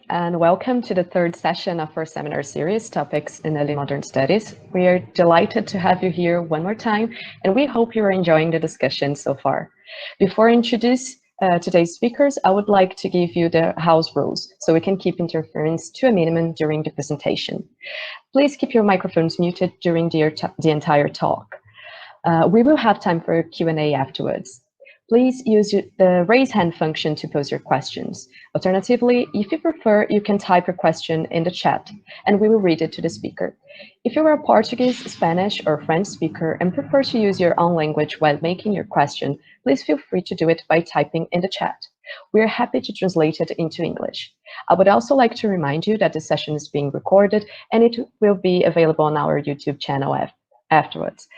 and welcome to the third session of our seminar series, Topics in Early Modern Studies. We are delighted to have you here one more time, and we hope you are enjoying the discussion so far. Before I introduce today's speakers, I would like to give you the house rules so we can keep interference to a minimum during the presentation. Please keep your microphones muted during the entire talk. We will have time for Q&A afterwards. Please use the raise hand function to pose your questions. Alternatively, if you prefer, you can type your question in the chat and we will read it to the speaker. If you are a Portuguese, Spanish, or French speaker and prefer to use your own language while making your question, please feel free to do it by typing in the chat. We are happy to translate it into English. I would also like to remind you that this session is being recorded and it will be available on our YouTube channel afterwards.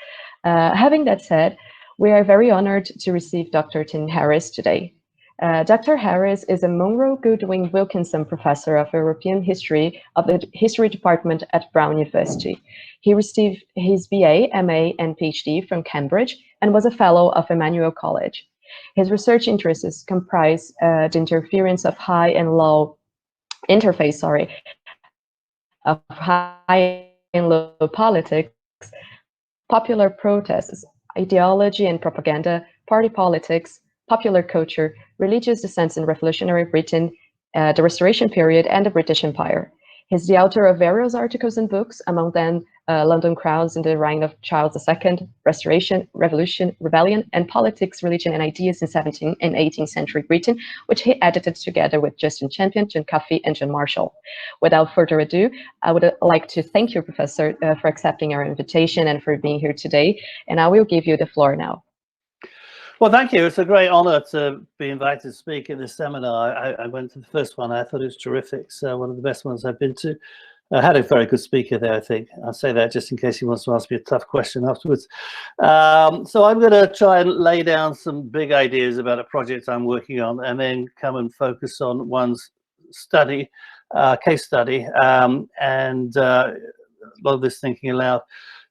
Having that said, we are very honored to receive Dr. Tim Harris today. Dr. Harris is a Monroe Goodwin Wilkinson Professor of European History of the History Department at Brown University. He received his BA, MA, and PhD from Cambridge and was a Fellow of Emmanuel College. His research interests comprise the interference of high and low interface, of high and low politics, popular protests, ideology and propaganda, party politics, popular culture, religious dissents in revolutionary Britain, the Restoration period, and the British Empire. He's the author of various articles and books, among them London Crowds in the Reign of Charles II, Restoration, Revolution, Rebellion, and Politics, Religion, and Ideas in 17th and 18th century Britain, which he edited together with Justin Champion, John Coffey, and John Marshall. Without further ado, I would like to thank you, Professor, for accepting our invitation and for being here today, and I will give you the floor now. Well, thank you. It's a great honor to be invited to speak in this seminar. I went to the first one. I thought it was terrific. So one of the best ones I've been to. I had a very good speaker there, I think. I'll say that just in case he wants to ask me a tough question afterwards. So I'm going to try and lay down some big ideas about a project I'm working on and then come and focus on one's study, case study, and a lot of this thinking aloud.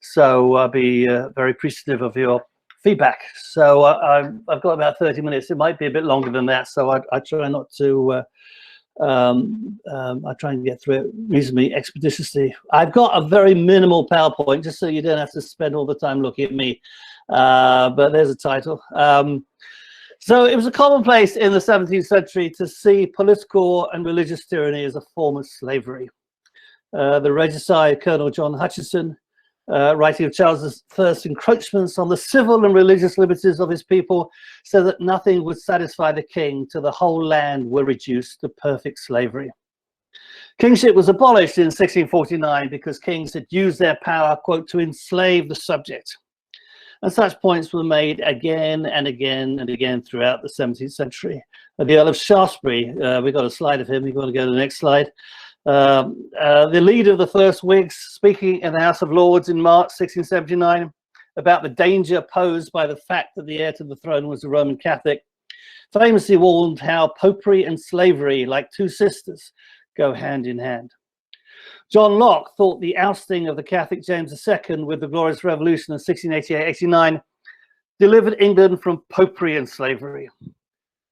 So I'll be very appreciative of your feedback. So I've got about 30 minutes. It might be a bit longer than that. So I try not to, I try and get through it reasonably expeditiously. I've got a very minimal PowerPoint, just so you don't have to spend all the time looking at me. But there's a title. So it was a commonplace in the 17th century to see political and religious tyranny as a form of slavery. The regicide Colonel John Hutchinson, writing of Charles I's encroachments on the civil and religious liberties of his people, so that nothing would satisfy the king till the whole land were reduced to perfect slavery. Kingship was abolished in 1649 because kings had used their power, quote, to enslave the subject. And such points were made again and again and again throughout the 17th century. The Earl of Shaftesbury, we've got a slide of him, you've got to go to the next slide. The leader of the first Whigs, speaking in the House of Lords in March 1679 about the danger posed by the fact that the heir to the throne was a Roman Catholic, famously warned how popery and slavery, like two sisters, go hand in hand. John Locke thought the ousting of the Catholic James II with the Glorious Revolution of 1688-89 delivered England from popery and slavery.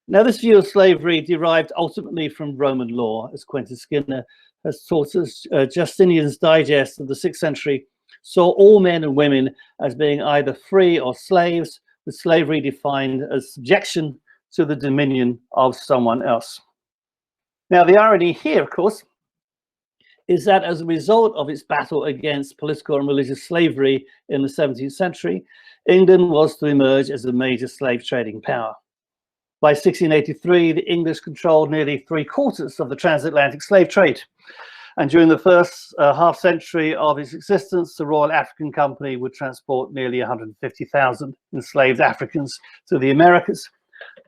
Now, this view of slavery derived ultimately from Roman law, as Quentin Skinner has taught us. Justinian's Digest of the 6th century saw all men and women as being either free or slaves, with slavery defined as subjection to the dominion of someone else. Now, the irony here, of course, is that as a result of its battle against political and religious slavery in the 17th century, England was to emerge as a major slave trading power. By 1683, the English controlled nearly 3/4 of the transatlantic slave trade. And during the first half century of its existence, the Royal African Company would transport nearly 150,000 enslaved Africans to the Americas,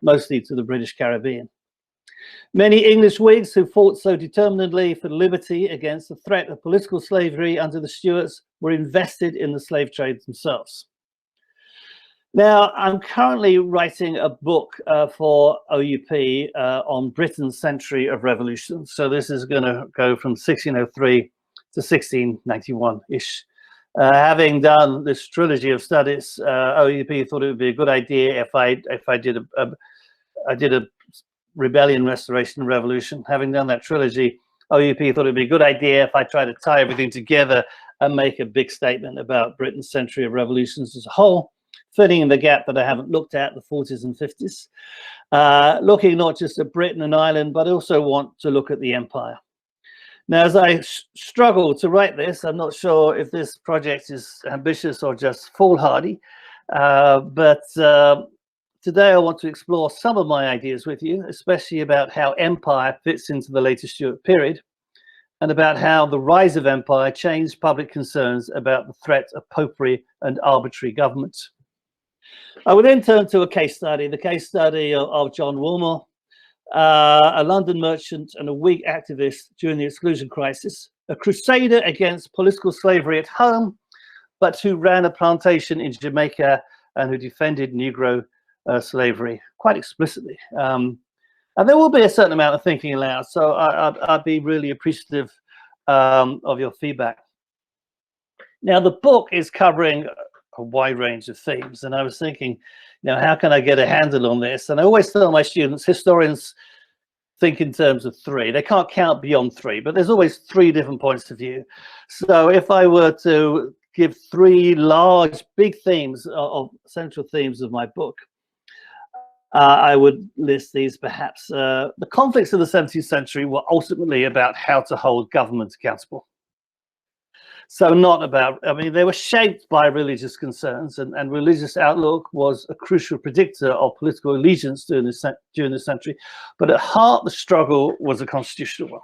mostly to the British Caribbean. Many English Whigs who fought so determinedly for liberty against the threat of political slavery under the Stuarts were invested in the slave trade themselves. Now, I'm currently writing a book for OUP on Britain's century of revolution. So this is going to go from 1603 to 1691-ish. Having done this trilogy of studies, OUP thought it would be a good idea if I did a rebellion, restoration, and revolution. Having done that trilogy, OUP thought it'd be a good idea if I try to tie everything together and make a big statement about Britain's century of revolutions as a whole, filling in the gap that I haven't looked at, the 40s and 50s, looking not just at Britain and Ireland, but also want to look at the empire. Now, as I struggle to write this, I'm not sure if this project is ambitious or just foolhardy, but today I want to explore some of my ideas with you, especially about how empire fits into the later Stuart period, and about how the rise of empire changed public concerns about the threat of popery and arbitrary government. I will then turn to a case study, the case study of John Wilmore, a London merchant and a Whig activist during the exclusion crisis, a crusader against political slavery at home, but who ran a plantation in Jamaica and who defended Negro slavery quite explicitly. And there will be a certain amount of thinking aloud, so I'd be really appreciative of your feedback. Now, the book is covering a wide range of themes, and I was thinking, you know, how can I get a handle on this? And I always tell my students, historians think in terms of three. They can't count beyond three, but there's always three different points of view. So if I were to give three large, big themes of central themes of my book, I would list these perhaps. The conflicts of the 17th century were ultimately about how to hold government accountable. So not about, I mean, they were shaped by religious concerns, and religious outlook was a crucial predictor of political allegiance during this century. But at heart, the struggle was a constitutional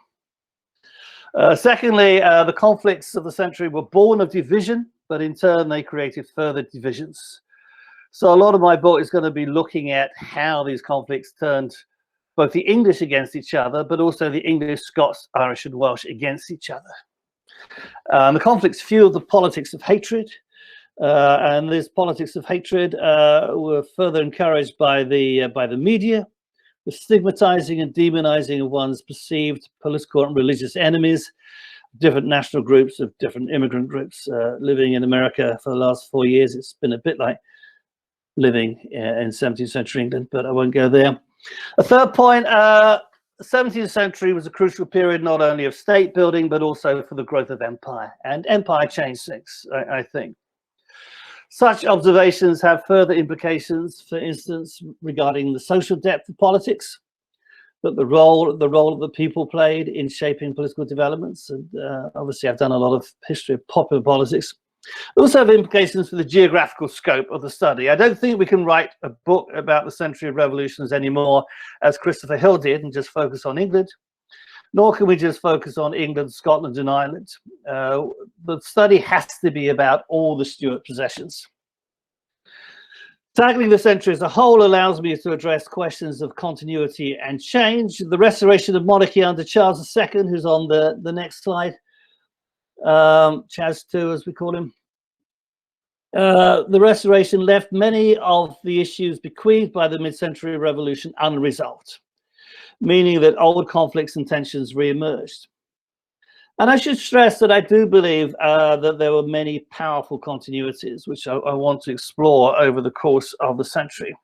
one. Secondly, the conflicts of the century were born of division, but in turn, they created further divisions. So a lot of my book is going to be looking at how these conflicts turned both the English against each other, but also the English, Scots, Irish, and Welsh against each other. The conflicts fueled the politics of hatred, and these politics of hatred were further encouraged by the media, the stigmatizing and demonizing of one's perceived political and religious enemies, different national groups of different immigrant groups. Living in America for the last 4 years, it's been a bit like living in 17th century England, but I won't go there. A third point, the 17th century was a crucial period not only of state building, but also for the growth of empire. And empire changed things, I think. Such observations have further implications, for instance, regarding the social depth of politics, but the role of the people played in shaping political developments. And obviously, I've done a lot of history of popular politics. Also have implications for the geographical scope of the study. I don't think we can write a book about the century of revolutions anymore, as Christopher Hill did, and just focus on England, nor can we just focus on England, Scotland, and Ireland. The study has to be about all the Stuart possessions. Tackling the century as a whole allows me to address questions of continuity and change. The restoration of monarchy under Charles II, who's on the next slide, Chaz 2 as we call him. The restoration left many of the issues bequeathed by the mid-century revolution unresolved, meaning that old conflicts and tensions re-emerged. And I should stress that I do believe that there were many powerful continuities, which I want to explore over the course of the century.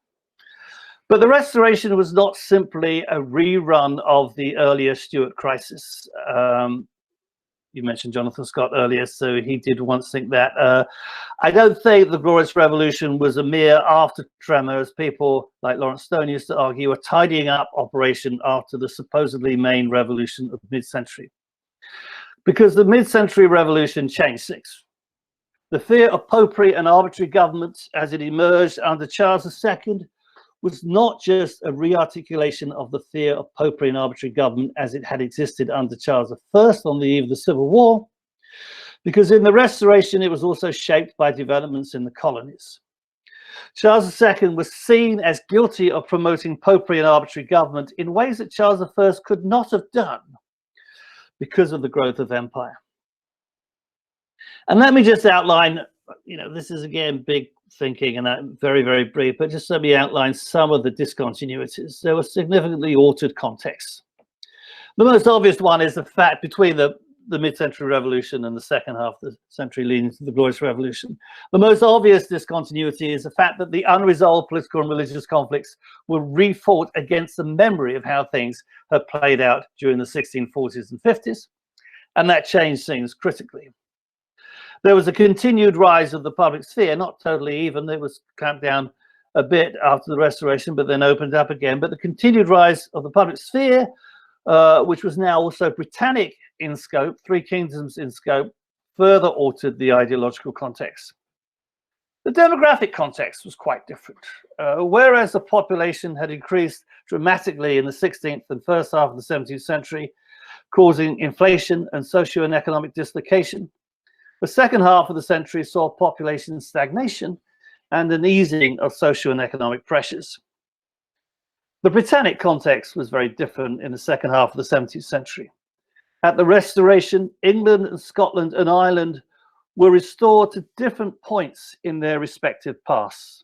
But the restoration was not simply a rerun of the earlier Stuart crisis. You mentioned Jonathan Scott earlier, so he did once think that. I don't think the Glorious Revolution was a mere after tremor, as people like Lawrence Stone used to argue, a tidying up operation after the supposedly main revolution of mid-century. Because the mid-century revolution changed things. The fear of popery and arbitrary government as it emerged under Charles II was not just a re-articulation of the fear of popery and arbitrary government as it had existed under Charles I on the eve of the Civil War, because in the Restoration it was also shaped by developments in the colonies. Charles II was seen as guilty of promoting popery and arbitrary government in ways that Charles I could not have done because of the growth of empire. And let me just outline, you know, this is again big thinking and very, very brief, but just let me outline some of the discontinuities. There were significantly altered contexts. The most obvious one is the fact between the the mid-century revolution and the second half of the century leading to the Glorious Revolution. The most obvious discontinuity is the fact that the unresolved political and religious conflicts were refought against the memory of how things had played out during the 1640s and 50s, and that changed things critically. There was a continued rise of the public sphere, not totally even. It was clamped down a bit after the Restoration, but then opened up again. But the continued rise of the public sphere, which was now also Britannic in scope, three kingdoms in scope, further altered the ideological context. The demographic context was quite different. Whereas the population had increased dramatically in the 16th and first half of the 17th century, causing inflation and socio and economic dislocation, the second half of the century saw population stagnation and an easing of social and economic pressures. The Britannic context was very different in the second half of the 17th century. At the Restoration, England and Scotland and Ireland were restored to different points in their respective pasts.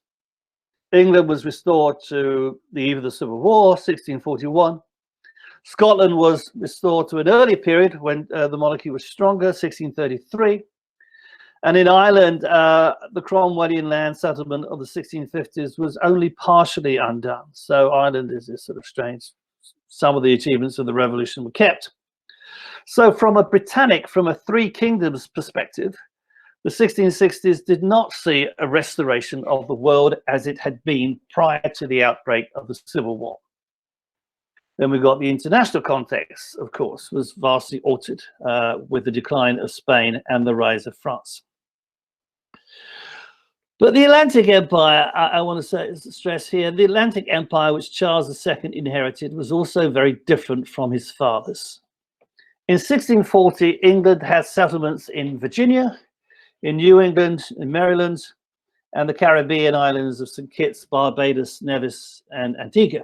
England was restored to the eve of the Civil War, 1641. Scotland was restored to an earlier period when the monarchy was stronger, 1633. And in Ireland, the Cromwellian land settlement of the 1650s was only partially undone. So Ireland is this sort of strange, some of the achievements of the revolution were kept. So from a three kingdoms perspective, the 1660s did not see a restoration of the world as it had been prior to the outbreak of the Civil War. Then we got the international context, of course, was vastly altered with the decline of Spain and the rise of France. But the Atlantic Empire, I want to stress here, the Atlantic Empire which Charles II inherited was also very different from his father's. In 1640, England had settlements in Virginia, in New England, in Maryland, and the Caribbean islands of St. Kitts, Barbados, Nevis, and Antigua.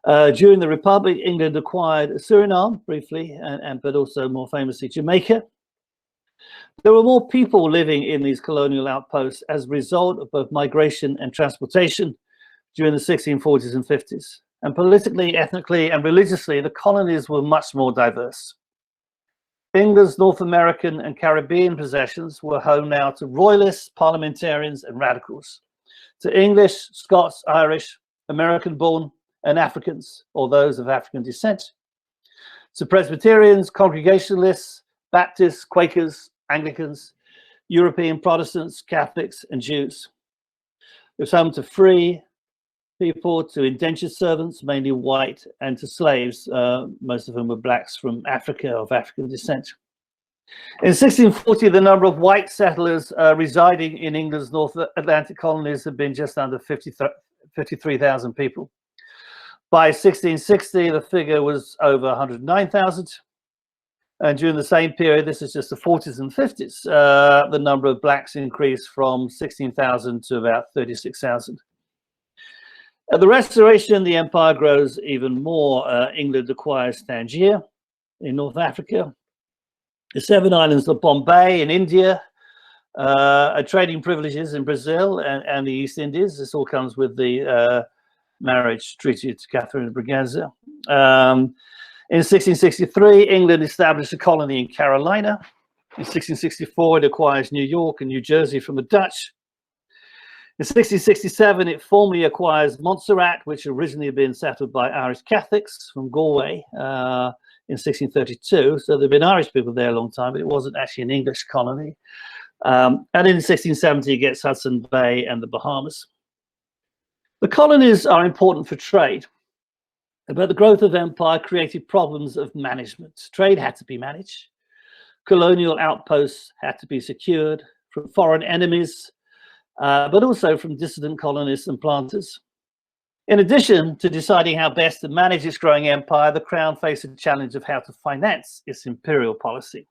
During the Republic, England acquired Suriname briefly, but also more famously Jamaica. There were more people living in these colonial outposts as a result of both migration and transportation during the 1640s and 50s. And politically, ethnically, and religiously, the colonies were much more diverse. England's North American and Caribbean possessions were home now to royalists, parliamentarians, and radicals, to English, Scots, Irish, American-born, and Africans, or those of African descent, to Presbyterians, Congregationalists, Baptists, Quakers, Anglicans, European Protestants, Catholics, and Jews. It was home to free people, to indentured servants, mainly white, and to slaves, most of whom were blacks from Africa, of African descent. In 1640, the number of white settlers residing in England's North Atlantic colonies had been just under 53,000 people. By 1660, the figure was over 109,000. And during the same period, this is just the 40s and 50s, the number of blacks increased from 16,000 to about 36,000. At the Restoration, the empire grows even more. England acquires Tangier in North Africa, the Seven Islands of Bombay in India, trading privileges in Brazil and the East Indies. This all comes with the marriage treaty to Catherine of Braganza. In 1663, England established a colony in Carolina. In 1664, it acquires New York and New Jersey from the Dutch. In 1667, it formally acquires Montserrat, which originally had been settled by Irish Catholics from Galway in 1632. So there have been Irish people there a long time, but it wasn't actually an English colony. And in 1670, it gets Hudson Bay and the Bahamas. The colonies are important for trade, but the growth of empire created problems of management. Trade had to be managed. Colonial outposts had to be secured from foreign enemies, but also from dissident colonists and planters. In addition to deciding how best to manage its growing empire, the crown faced the challenge of how to finance its imperial policy.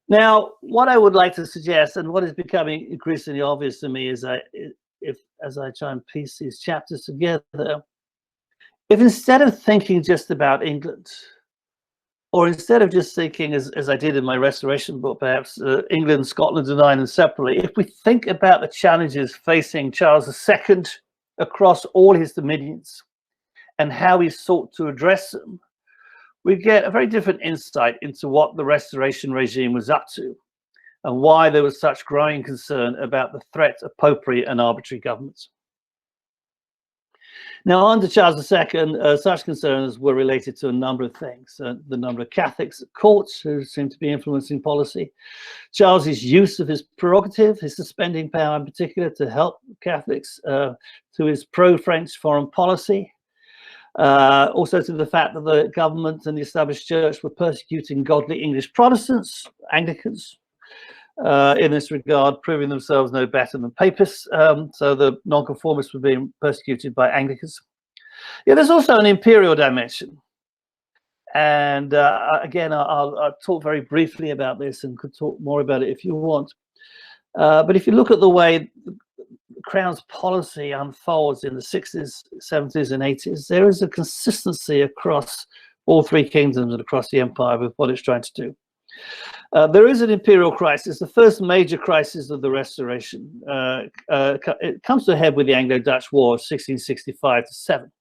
Now, what I would like to suggest, and what is becoming increasingly obvious to me, is as I try and piece these chapters together, if instead of thinking just about England, or instead of just thinking, as I did in my Restoration book, perhaps England, Scotland, and Ireland separately, if we think about the challenges facing Charles II across all his dominions and how he sought to address them, we get a very different insight into what the Restoration regime was up to and why there was such growing concern about the threat of popery and arbitrary governments. Now, under Charles II, such concerns were related to a number of things. The number of Catholics at courts who seemed to be influencing policy, Charles's use of his prerogative, his suspending power in particular, to help Catholics, to his pro-French foreign policy, also to the fact that the government and the established church were persecuting godly English Protestants, Anglicans, in this regard, proving themselves no better than papists. So the nonconformists were being persecuted by Anglicans. Yeah, there's also an imperial dimension. And again, I'll talk very briefly about this and could talk more about it if you want. But if you look at the way the Crown's policy unfolds in the 60s, 70s and 80s, there is a consistency across all three kingdoms and across the empire with what it's trying to do. There is an imperial crisis, the first major crisis of the Restoration. It comes to a head with the Anglo-Dutch War of 1665 to 7.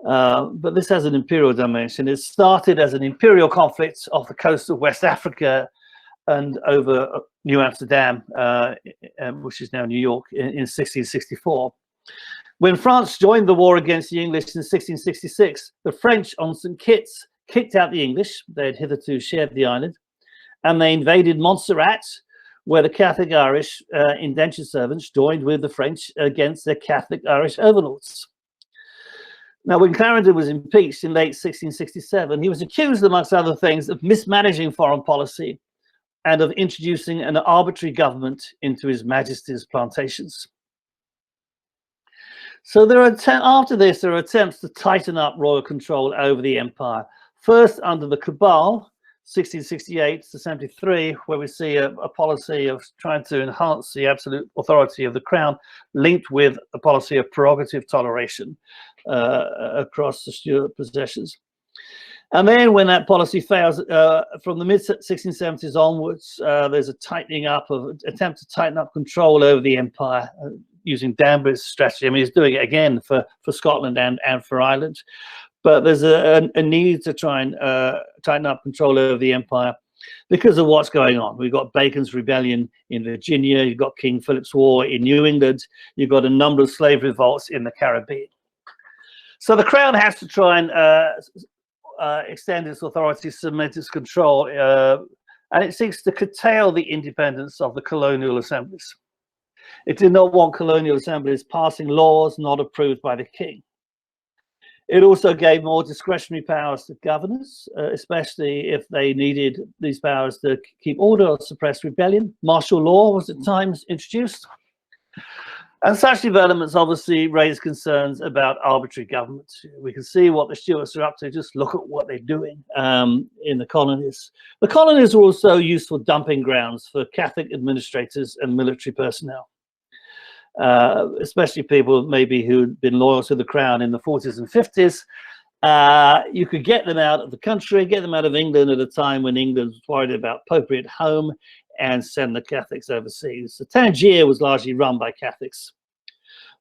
But this has an imperial dimension. It started as an imperial conflict off the coast of West Africa and over New Amsterdam, which is now New York, in 1664. When France joined the war against the English in 1666, the French on St. Kitts kicked out the English. They had hitherto shared the island, and they invaded Montserrat, where the Catholic Irish indentured servants joined with the French against their Catholic Irish overlords. Now, when Clarendon was impeached in late 1667, he was accused, amongst other things, of mismanaging foreign policy and of introducing an arbitrary government into His Majesty's plantations. So after this, there are attempts to tighten up royal control over the empire. First, under the Cabal, 1668 to 73, where we see a policy of trying to enhance the absolute authority of the crown, linked with a policy of prerogative toleration across the Stuart possessions. And then when that policy fails, from the mid-1670s onwards, there's a tightening up of attempt to tighten up control over the empire using Danby's strategy. I mean, he's doing it again for Scotland and for Ireland. But there's a need to try and tighten up control over the empire because of what's going on. We've got Bacon's rebellion in Virginia, you've got King Philip's War in New England, you've got a number of slave revolts in the Caribbean. So the crown has to try and extend its authority, cement its control, and it seeks to curtail the independence of the colonial assemblies. It did not want colonial assemblies passing laws not approved by the king. It also gave more discretionary powers to governors, especially if they needed these powers to keep order or suppress rebellion. Martial law was at times introduced. And such developments obviously raise concerns about arbitrary government. We can see what the Stuarts are up to. Just look at what they're doing in the colonies. The colonies were also useful dumping grounds for Catholic administrators and military personnel. Especially people maybe who'd been loyal to the crown in the 40s and 50s. You could get them out of the country, get them out of England at a time when England was worried about popery at home, and send the Catholics overseas. So Tangier was largely run by Catholics,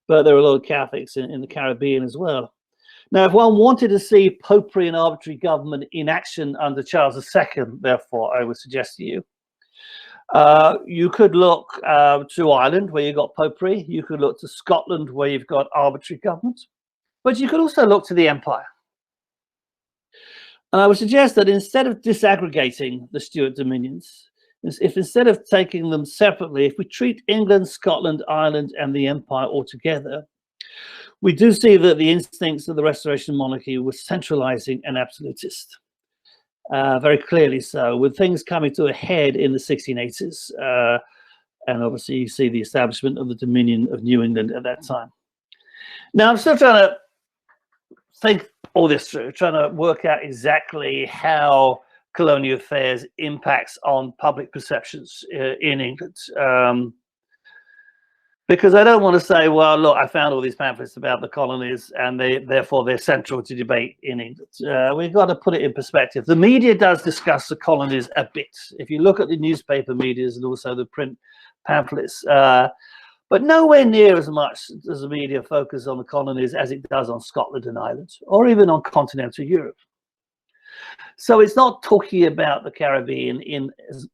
but there were a lot of Catholics in the Caribbean as well. Now, if one wanted to see popery and arbitrary government in action under Charles II, therefore, I would suggest to you, you could look to Ireland, where you've got popery. You could look to Scotland, where you've got arbitrary government. But you could also look to the empire. And I would suggest that instead of disaggregating the Stuart dominions, if instead of taking them separately, if we treat England, Scotland, Ireland, and the empire all together, we do see that the instincts of the Restoration monarchy were centralizing and absolutist. Very clearly so, with things coming to a head in the 1680s. And obviously you see the establishment of the Dominion of New England at that time. Now, I'm still trying to think all this through, trying to work out exactly how colonial affairs impacts on public perceptions in England. Because I don't want to say, well, look, I found all these pamphlets about the colonies and therefore they're central to debate in England. We've got to put it in perspective. The media does discuss the colonies a bit. If you look at the newspaper medias and also the print pamphlets, but nowhere near as much does the media focus on the colonies as it does on Scotland and Ireland, or even on continental Europe. So it's not talking about the Caribbean in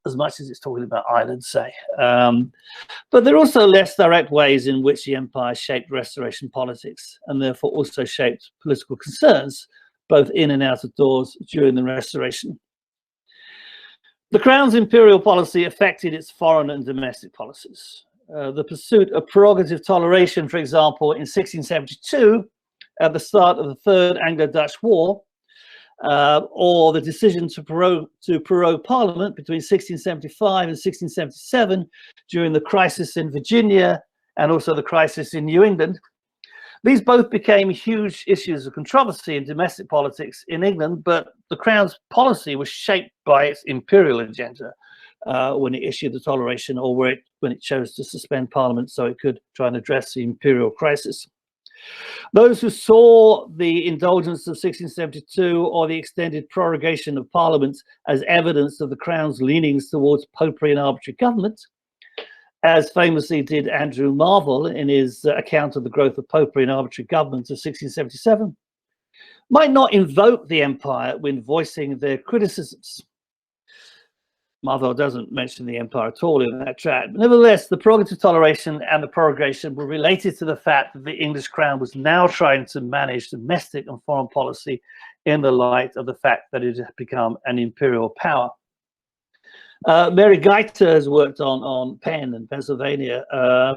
as much as it's talking about Ireland, say. But there are also less direct ways in which the empire shaped restoration politics, and therefore also shaped political concerns, both in and out of doors during the restoration. The Crown's imperial policy affected its foreign and domestic policies. The pursuit of prerogative toleration, for example, in 1672, at the start of the Third Anglo-Dutch War, or the decision to prorogue Parliament between 1675 and 1677 during the crisis in Virginia and also the crisis in New England. These both became huge issues of controversy in domestic politics in England, but the Crown's policy was shaped by its imperial agenda when it issued the toleration, or when it chose to suspend Parliament so it could try and address the imperial crisis. Those who saw the indulgence of 1672 or the extended prorogation of Parliament as evidence of the Crown's leanings towards popery and arbitrary government, as famously did Andrew Marvell in his account of the growth of popery and arbitrary government of 1677, might not invoke the empire when voicing their criticisms. Marvell doesn't mention the empire at all in that tract. But nevertheless, the prerogative toleration and the prorogation were related to the fact that the English crown was now trying to manage domestic and foreign policy in the light of the fact that it had become an imperial power. Mary Geiter has worked on Penn and Pennsylvania,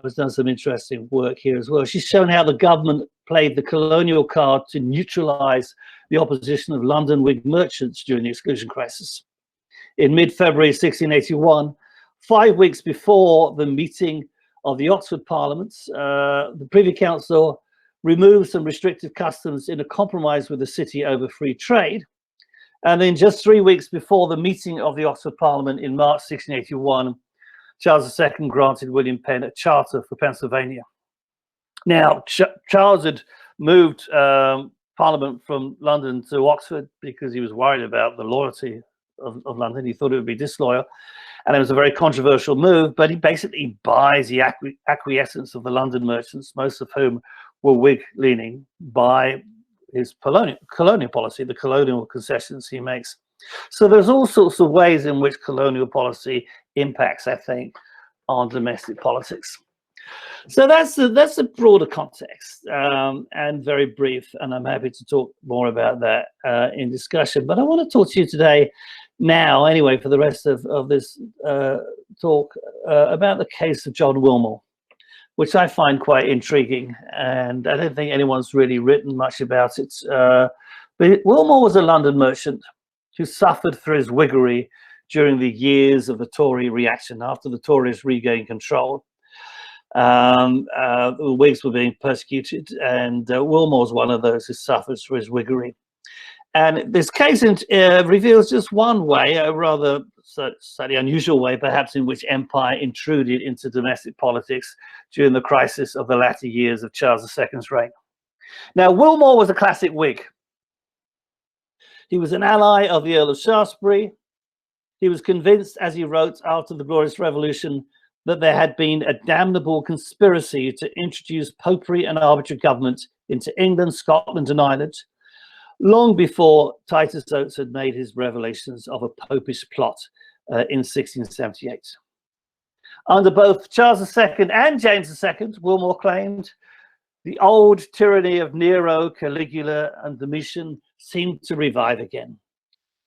has done some interesting work here as well. She's shown how the government played the colonial card to neutralize the opposition of London Whig merchants during the exclusion crisis. In mid-February 1681, 5 weeks before the meeting of the Oxford Parliament, the Privy Council removed some restrictive customs in a compromise with the city over free trade. And then just 3 weeks before the meeting of the Oxford Parliament in March 1681, Charles II granted William Penn a charter for Pennsylvania. Now, Charles had moved Parliament from London to Oxford because he was worried about the loyalty of London. He thought it would be disloyal, and it was a very controversial move, but he basically buys the acquiescence of the London merchants, most of whom were Whig leaning, by his colonial policy, the colonial concessions he makes. So there's all sorts of ways in which colonial policy impacts, I think, on domestic politics. So that's the broader context, and very brief, and I'm happy to talk more about that in discussion. But I want to talk to you today, now anyway, for the rest of this talk, about the case of John Wilmore, which I find quite intriguing, and I don't think anyone's really written much about it. But Wilmore was a London merchant who suffered through his Whiggery during the years of the Tory reaction, after the Tories regained control. The Whigs were being persecuted, and Wilmore's one of those who suffers for his Whiggery. And this case reveals just one way, a rather slightly unusual way, perhaps, in which empire intruded into domestic politics during the crisis of the latter years of Charles II's reign. Now, Wilmore was a classic Whig. He was an ally of the Earl of Shaftesbury. He was convinced, as he wrote after the Glorious Revolution, that there had been a damnable conspiracy to introduce popery and arbitrary government into England, Scotland, and Ireland, long before Titus Oates had made his revelations of a popish plot in 1678. Under both Charles II and James II, Wilmore claimed, the old tyranny of Nero, Caligula, and Domitian seemed to revive again.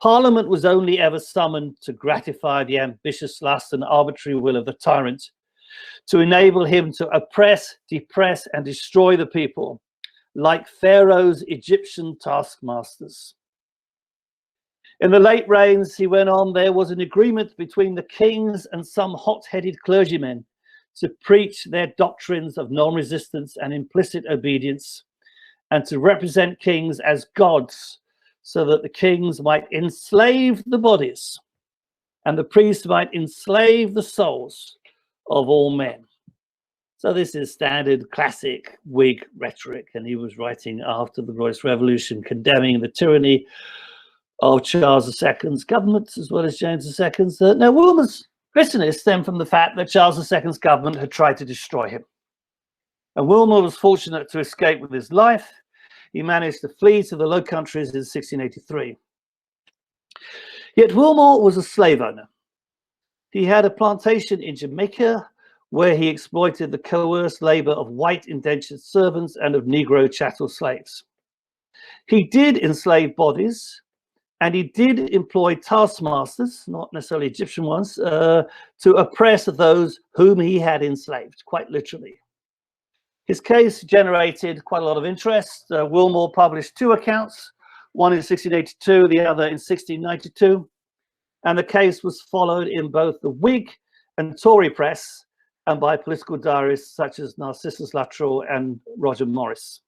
Parliament was only ever summoned to gratify the ambitious lust and arbitrary will of the tyrant, to enable him to oppress, depress, and destroy the people, like Pharaoh's Egyptian taskmasters. In the late reigns, he went on, there was an agreement between the kings and some hot-headed clergymen to preach their doctrines of non-resistance and implicit obedience, and to represent kings as gods, so that the kings might enslave the bodies and the priests might enslave the souls of all men. So this is standard classic Whig rhetoric, and he was writing after the Glorious Revolution, condemning the tyranny of Charles II's government as well as James II's. Now, Wilmore's bitterness stemmed from the fact that Charles II's government had tried to destroy him. And Wilmore was fortunate to escape with his life. He managed to flee to the Low Countries in 1683. Yet Wilmore was a slave owner. He had a plantation in Jamaica where he exploited the coerced labor of white indentured servants and of Negro chattel slaves. He did enslave bodies, and he did employ taskmasters, not necessarily Egyptian ones, to oppress those whom he had enslaved, quite literally. His case generated quite a lot of interest. Wilmore published two accounts, one in 1682, the other in 1692. And the case was followed in both the Whig and Tory press and by political diarists such as Narcissus Luttrell and Roger Morris.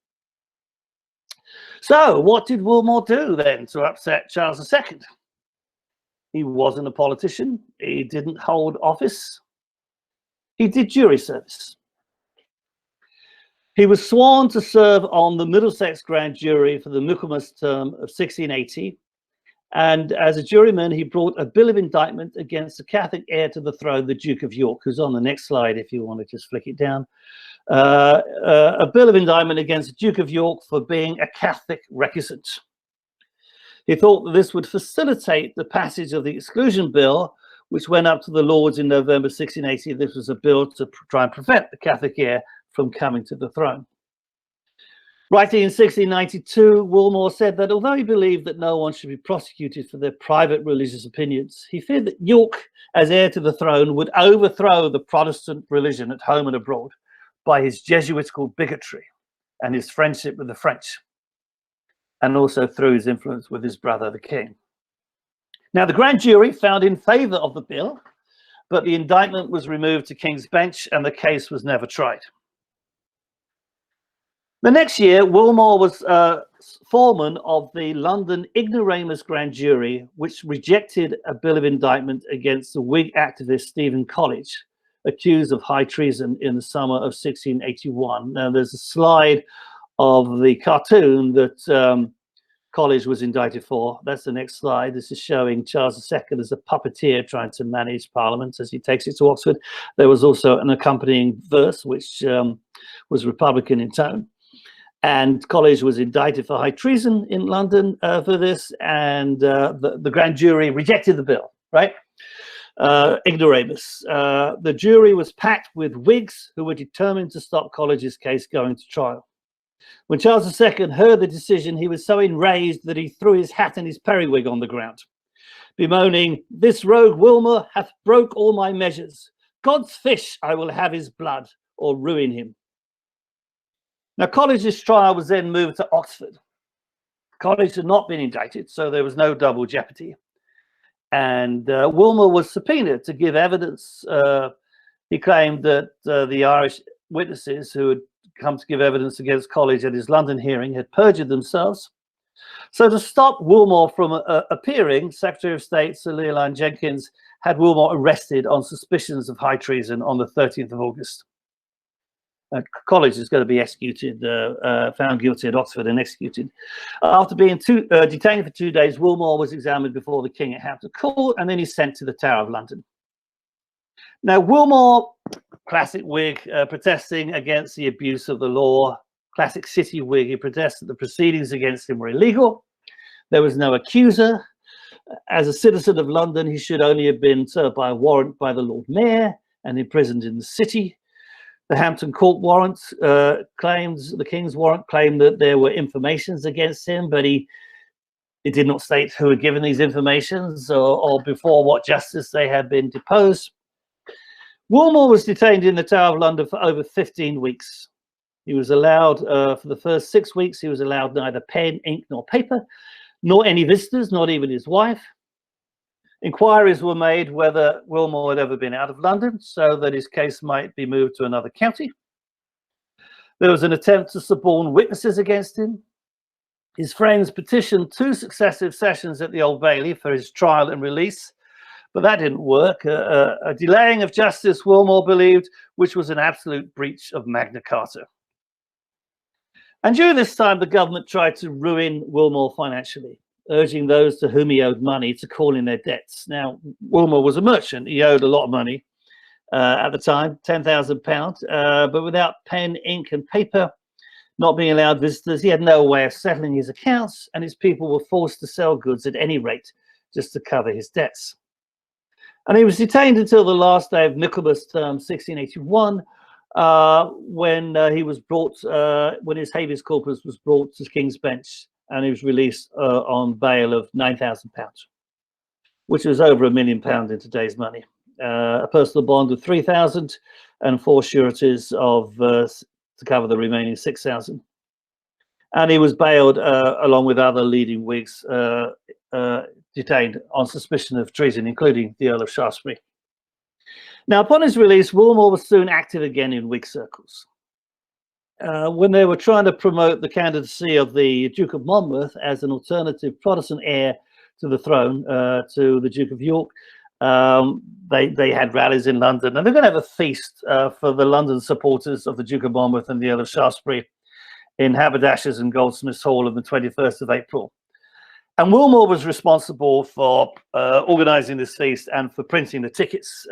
So what did Wilmore do then to upset Charles II? He wasn't a politician. He didn't hold office. He did jury service. He was sworn to serve on the Middlesex Grand Jury for the Michaelmas term of 1680. And as a juryman, he brought a bill of indictment against the Catholic heir to the throne, the Duke of York, who's on the next slide if you want to just flick it down. A bill of indictment against the Duke of York for being a Catholic recusant. He thought that this would facilitate the passage of the Exclusion Bill, which went up to the Lords in November 1680. This was a bill to try and prevent the Catholic heir from coming to the throne. Writing in 1692, Wilmore said that although he believed that no one should be prosecuted for their private religious opinions, he feared that York, as heir to the throne, would overthrow the Protestant religion at home and abroad by his Jesuitical bigotry and his friendship with the French, and also through his influence with his brother, the king. Now, the grand jury found in favour of the bill, but the indictment was removed to King's Bench and the case was never tried. The next year, Wilmore was foreman of the London ignoramus grand jury, which rejected a bill of indictment against the Whig activist Stephen College, accused of high treason in the summer of 1681. Now, there's a slide of the cartoon that College was indicted for. That's the next slide. This is showing Charles II as a puppeteer trying to manage Parliament as he takes it to Oxford. There was also an accompanying verse, which was Republican in tone. And College was indicted for high treason in London for this, and the grand jury rejected the bill, right? Ignoramus. The jury was packed with Whigs who were determined to stop College's case going to trial. When Charles II heard the decision, he was so enraged that he threw his hat and his periwig on the ground, bemoaning, "This rogue Wilmore hath broke all my measures. God's fish, I will have his blood, or ruin him." Now, College's trial was then moved to Oxford. College had not been indicted, so there was no double jeopardy. And Wilmore was subpoenaed to give evidence. He claimed that the Irish witnesses who had come to give evidence against College at his London hearing had perjured themselves. So to stop Wilmore from appearing, Secretary of State Sir Leoline Jenkins had Wilmore arrested on suspicions of high treason on the 13th of August. College is going to be executed, found guilty at Oxford and executed. After being detained for 2 days, Wilmore was examined before the King at Hampton Court, and then he's sent to the Tower of London. Now, Wilmore, classic Whig, protesting against the abuse of the law, classic city Whig, he protested the proceedings against him were illegal. There was no accuser. As a citizen of London, he should only have been served by a warrant by the Lord Mayor and imprisoned in the city. The Hampton Court warrant claims, the King's warrant claimed that there were informations against him, but it did not state who had given these informations or before what justice they had been deposed. Wilmore was detained in the Tower of London for over 15 weeks. He was allowed, for the first 6 weeks, he was allowed neither pen, ink, nor paper, nor any visitors, not even his wife. Inquiries were made whether Wilmore had ever been out of London so that his case might be moved to another county. There was an attempt to suborn witnesses against him. His friends petitioned 2 successive sessions at the Old Bailey for his trial and release, but that didn't work. A delaying of justice, Wilmore believed, which was an absolute breach of Magna Carta. And during this time, the government tried to ruin Wilmore financially, urging those to whom he owed money to call in their debts. Now, Wilmore was a merchant. He owed a lot of money at the time, £10,000, but without pen, ink and paper, not being allowed visitors, he had no way of settling his accounts, and his people were forced to sell goods at any rate just to cover his debts. And he was detained until the last day of Michaelmas term 1681, when he was brought, when his habeas corpus was brought to King's Bench, and he was released on bail of £9,000, which was over £1 million in today's money. A personal bond of 3,000 and 4 sureties of to cover the remaining 6,000. And he was bailed along with other leading Whigs detained on suspicion of treason, including the Earl of Shaftesbury. Now, upon his release, Wilmore was soon active again in Whig circles. When they were trying to promote the candidacy of the Duke of Monmouth as an alternative Protestant heir to the throne, to the Duke of York, they had rallies in London, and they're going to have a feast for the London supporters of the Duke of Monmouth and the Earl of Shaftesbury in Haberdashers and Goldsmiths Hall on the 21st of April. And Wilmore was responsible for organising this feast and for printing the tickets.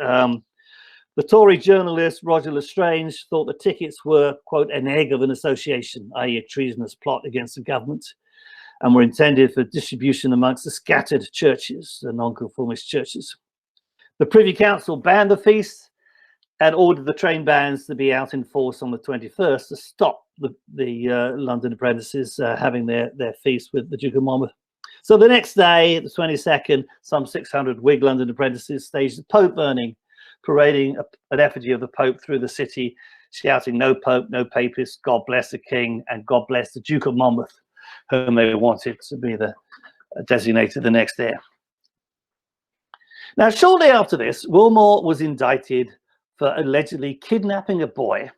The Tory journalist Roger Lestrange thought the tickets were, quote, an egg of an association, i.e. a treasonous plot against the government, and were intended for distribution amongst the scattered churches, the nonconformist churches. The Privy Council banned the feast and ordered the train bands to be out in force on the 21st to stop the London apprentices having their feast with the Duke of Monmouth. So the next day, the 22nd, some 600 Whig London apprentices staged a Pope burning, parading an effigy of the Pope through the city, shouting, "No Pope, no Papist, God bless the King, and God bless the Duke of Monmouth," whom they wanted to be the designated the next heir. Now, shortly after this, Wilmore was indicted for allegedly kidnapping a boy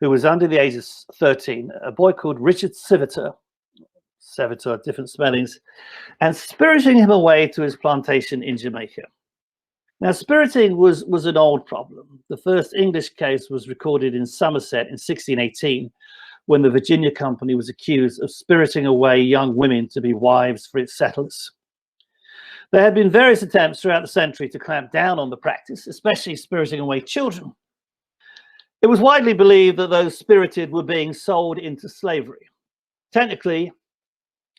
who was under the age of 13, a boy called Richard Sevitor, different spellings, and spiriting him away to his plantation in Jamaica. Now, spiriting was an old problem. The first English case was recorded in Somerset in 1618, when the Virginia Company was accused of spiriting away young women to be wives for its settlers. There had been various attempts throughout the century to clamp down on the practice, especially spiriting away children. It was widely believed that those spirited were being sold into slavery. Technically,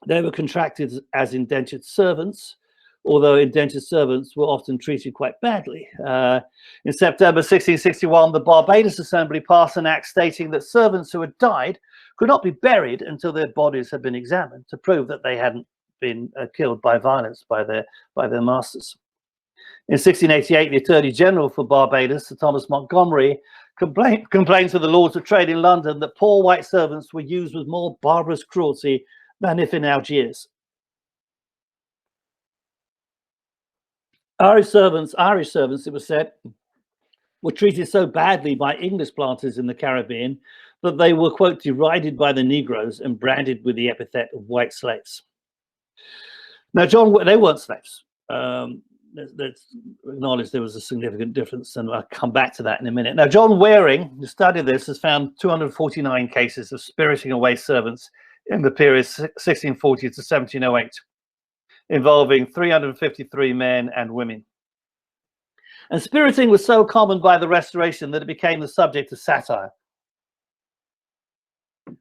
they were contracted as indentured servants, although indentured servants were often treated quite badly. In September 1661, the Barbados Assembly passed an act stating that servants who had died could not be buried until their bodies had been examined to prove that they hadn't been killed by violence by their masters. In 1688, the Attorney General for Barbados, Sir Thomas Montgomery, complained to the Lords of Trade in London that poor white servants were used with more barbarous cruelty than if in Algiers. Irish servants, it was said, were treated so badly by English planters in the Caribbean that they were, quote, derided by the Negroes and branded with the epithet of white slaves. Now, they weren't slaves. Let's acknowledge there was a significant difference, and I'll come back to that in a minute. Now, John Waring, who studied this, has found 249 cases of spiriting away servants in the period 1640 to 1708. Involving 353 men and women. And spiriting was so common by the Restoration that it became the subject of satire.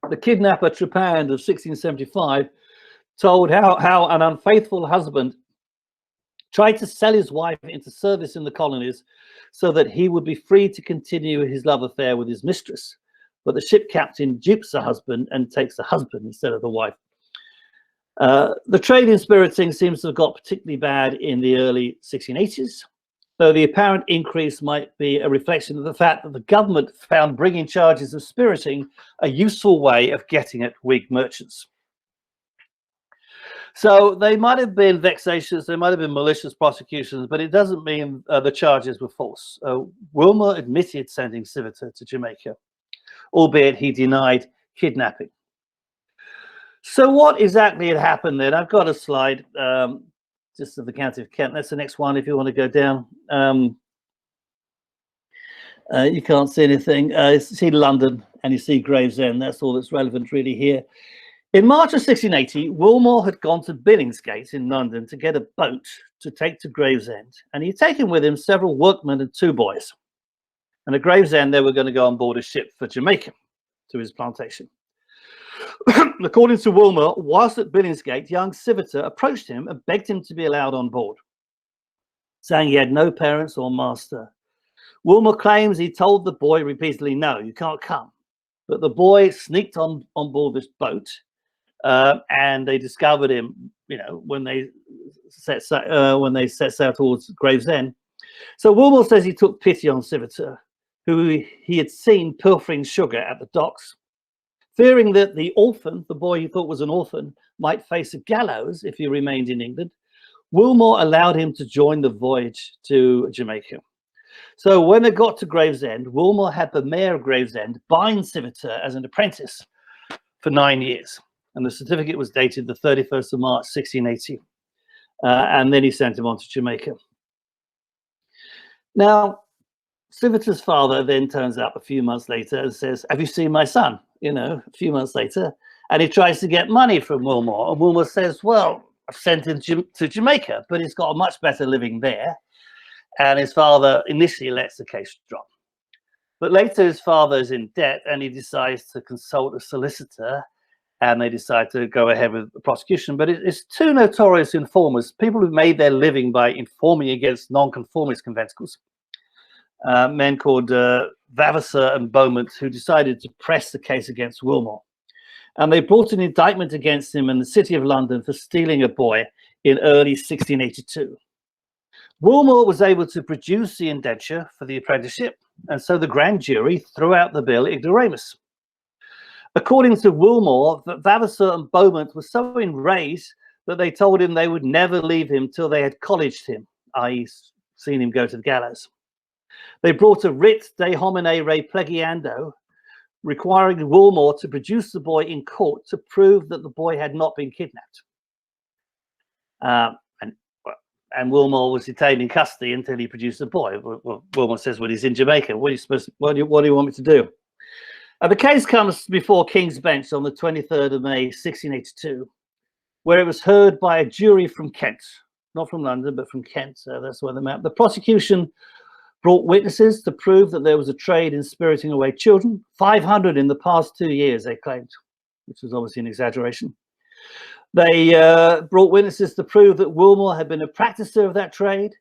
The kidnapper Trepand of 1675 told how an unfaithful husband tried to sell his wife into service in the colonies so that he would be free to continue his love affair with his mistress. But the ship captain dupes the husband and takes the husband instead of the wife. The trade in spiriting seems to have got particularly bad in the early 1680s, though the apparent increase might be a reflection of the fact that the government found bringing charges of spiriting a useful way of getting at Whig merchants. So they might have been vexatious, they might have been malicious prosecutions, but it doesn't mean the charges were false. Wilmore admitted sending Sevitor to Jamaica, albeit he denied kidnapping. So what exactly had happened then? I've got a slide just of the County of Kent. That's the next one if you want to go down. You can't see anything. You see London and you see Gravesend. That's all that's relevant really here. In March of 1680, Wilmore had gone to Billingsgate in London to get a boat to take to Gravesend. And he'd taken with him several workmen and 2 boys. And at Gravesend, they were going to go on board a ship for Jamaica to his plantation. According to Wilmore, whilst at Billingsgate, young Civitar approached him and begged him to be allowed on board, saying he had no parents or master. Wilmore claims he told the boy repeatedly, "No, you can't come." But the boy sneaked on board this boat, and they discovered him, when they set sail towards Gravesend. So Wilmore says he took pity on Civitar, who he had seen pilfering sugar at the docks. Fearing that the orphan, the boy he thought was an orphan, might face a gallows if he remained in England, Wilmore allowed him to join the voyage to Jamaica. So when they got to Gravesend, Wilmore had the mayor of Gravesend bind Civitar as an apprentice for 9 years. And the certificate was dated the 31st of March, 1680. And then he sent him on to Jamaica. Now, Civitar's father then turns up a few months later and says, "Have you seen my son?" A few months later. And he tries to get money from Wilmore. And Wilmore says, "Well, I've sent him to Jamaica, but he's got a much better living there." And his father initially lets the case drop. But later his father is in debt and he decides to consult a solicitor, and they decide to go ahead with the prosecution. But it's two notorious informers, people who made their living by informing against non-conformist conventicles, men called Vavasseur and Beaumont, who decided to press the case against Wilmore. And they brought an indictment against him in the City of London for stealing a boy in early 1682. Wilmore was able to produce the indenture for the apprenticeship, and so the grand jury threw out the bill ignoramus. According to Wilmore, Vavasseur and Beaumont were so enraged that they told him they would never leave him till they had colleged him, i.e. seen him go to the gallows. They brought a writ de homine re plegiando, requiring Wilmore to produce the boy in court to prove that the boy had not been kidnapped. And Wilmore was detained in custody until he produced the boy. Well, Wilmore says, "Well, he's in Jamaica. What do you want me to do?" The case comes before King's Bench on the 23rd of May, 1682, where it was heard by a jury from Kent, not from London, but from Kent. So that's where they met. The prosecution brought witnesses to prove that there was a trade in spiriting away children, 500 in the past 2 years, they claimed, which was obviously an exaggeration. They brought witnesses to prove that Wilmore had been a practicer of that trade,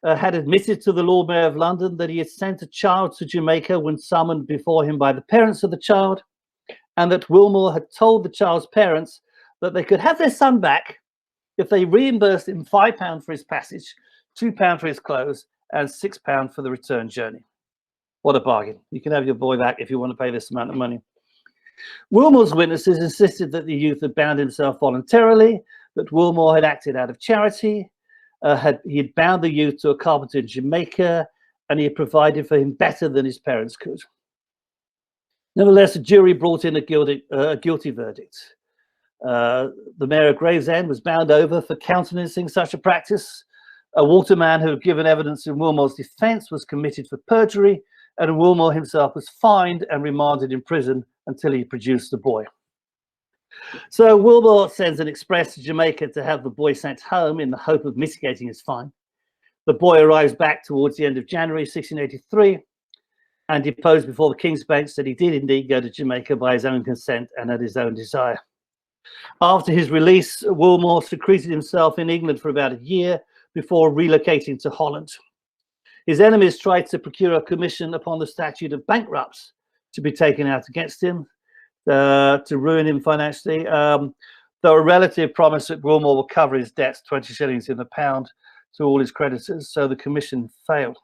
had admitted to the Lord Mayor of London that he had sent a child to Jamaica when summoned before him by the parents of the child, and that Wilmore had told the child's parents that they could have their son back if they reimbursed him £5 for his passage, £2 for his clothes, and £6 for the return journey. What a bargain. You can have your boy back if you want to pay this amount of money. Wilmore's witnesses insisted that the youth had bound himself voluntarily, that Wilmore had acted out of charity, he had bound the youth to a carpenter in Jamaica, and he had provided for him better than his parents could. Nevertheless, a jury brought in a guilty verdict. The mayor of Gravesend was bound over for countenancing such a practice. A waterman who had given evidence in Wilmore's defense was committed for perjury, and Wilmore himself was fined and remanded in prison until he produced the boy. So Wilmore sends an express to Jamaica to have the boy sent home in the hope of mitigating his fine. The boy arrives back towards the end of January 1683 and deposed before the King's Bench that he did indeed go to Jamaica by his own consent and at his own desire. After his release, Wilmore secreted himself in England for about a year before relocating to Holland. His enemies tried to procure a commission upon the statute of bankrupts to be taken out against him, to ruin him financially, though a relative promised that Wilmore will cover his debts 20 shillings in the pound to all his creditors, so the commission failed.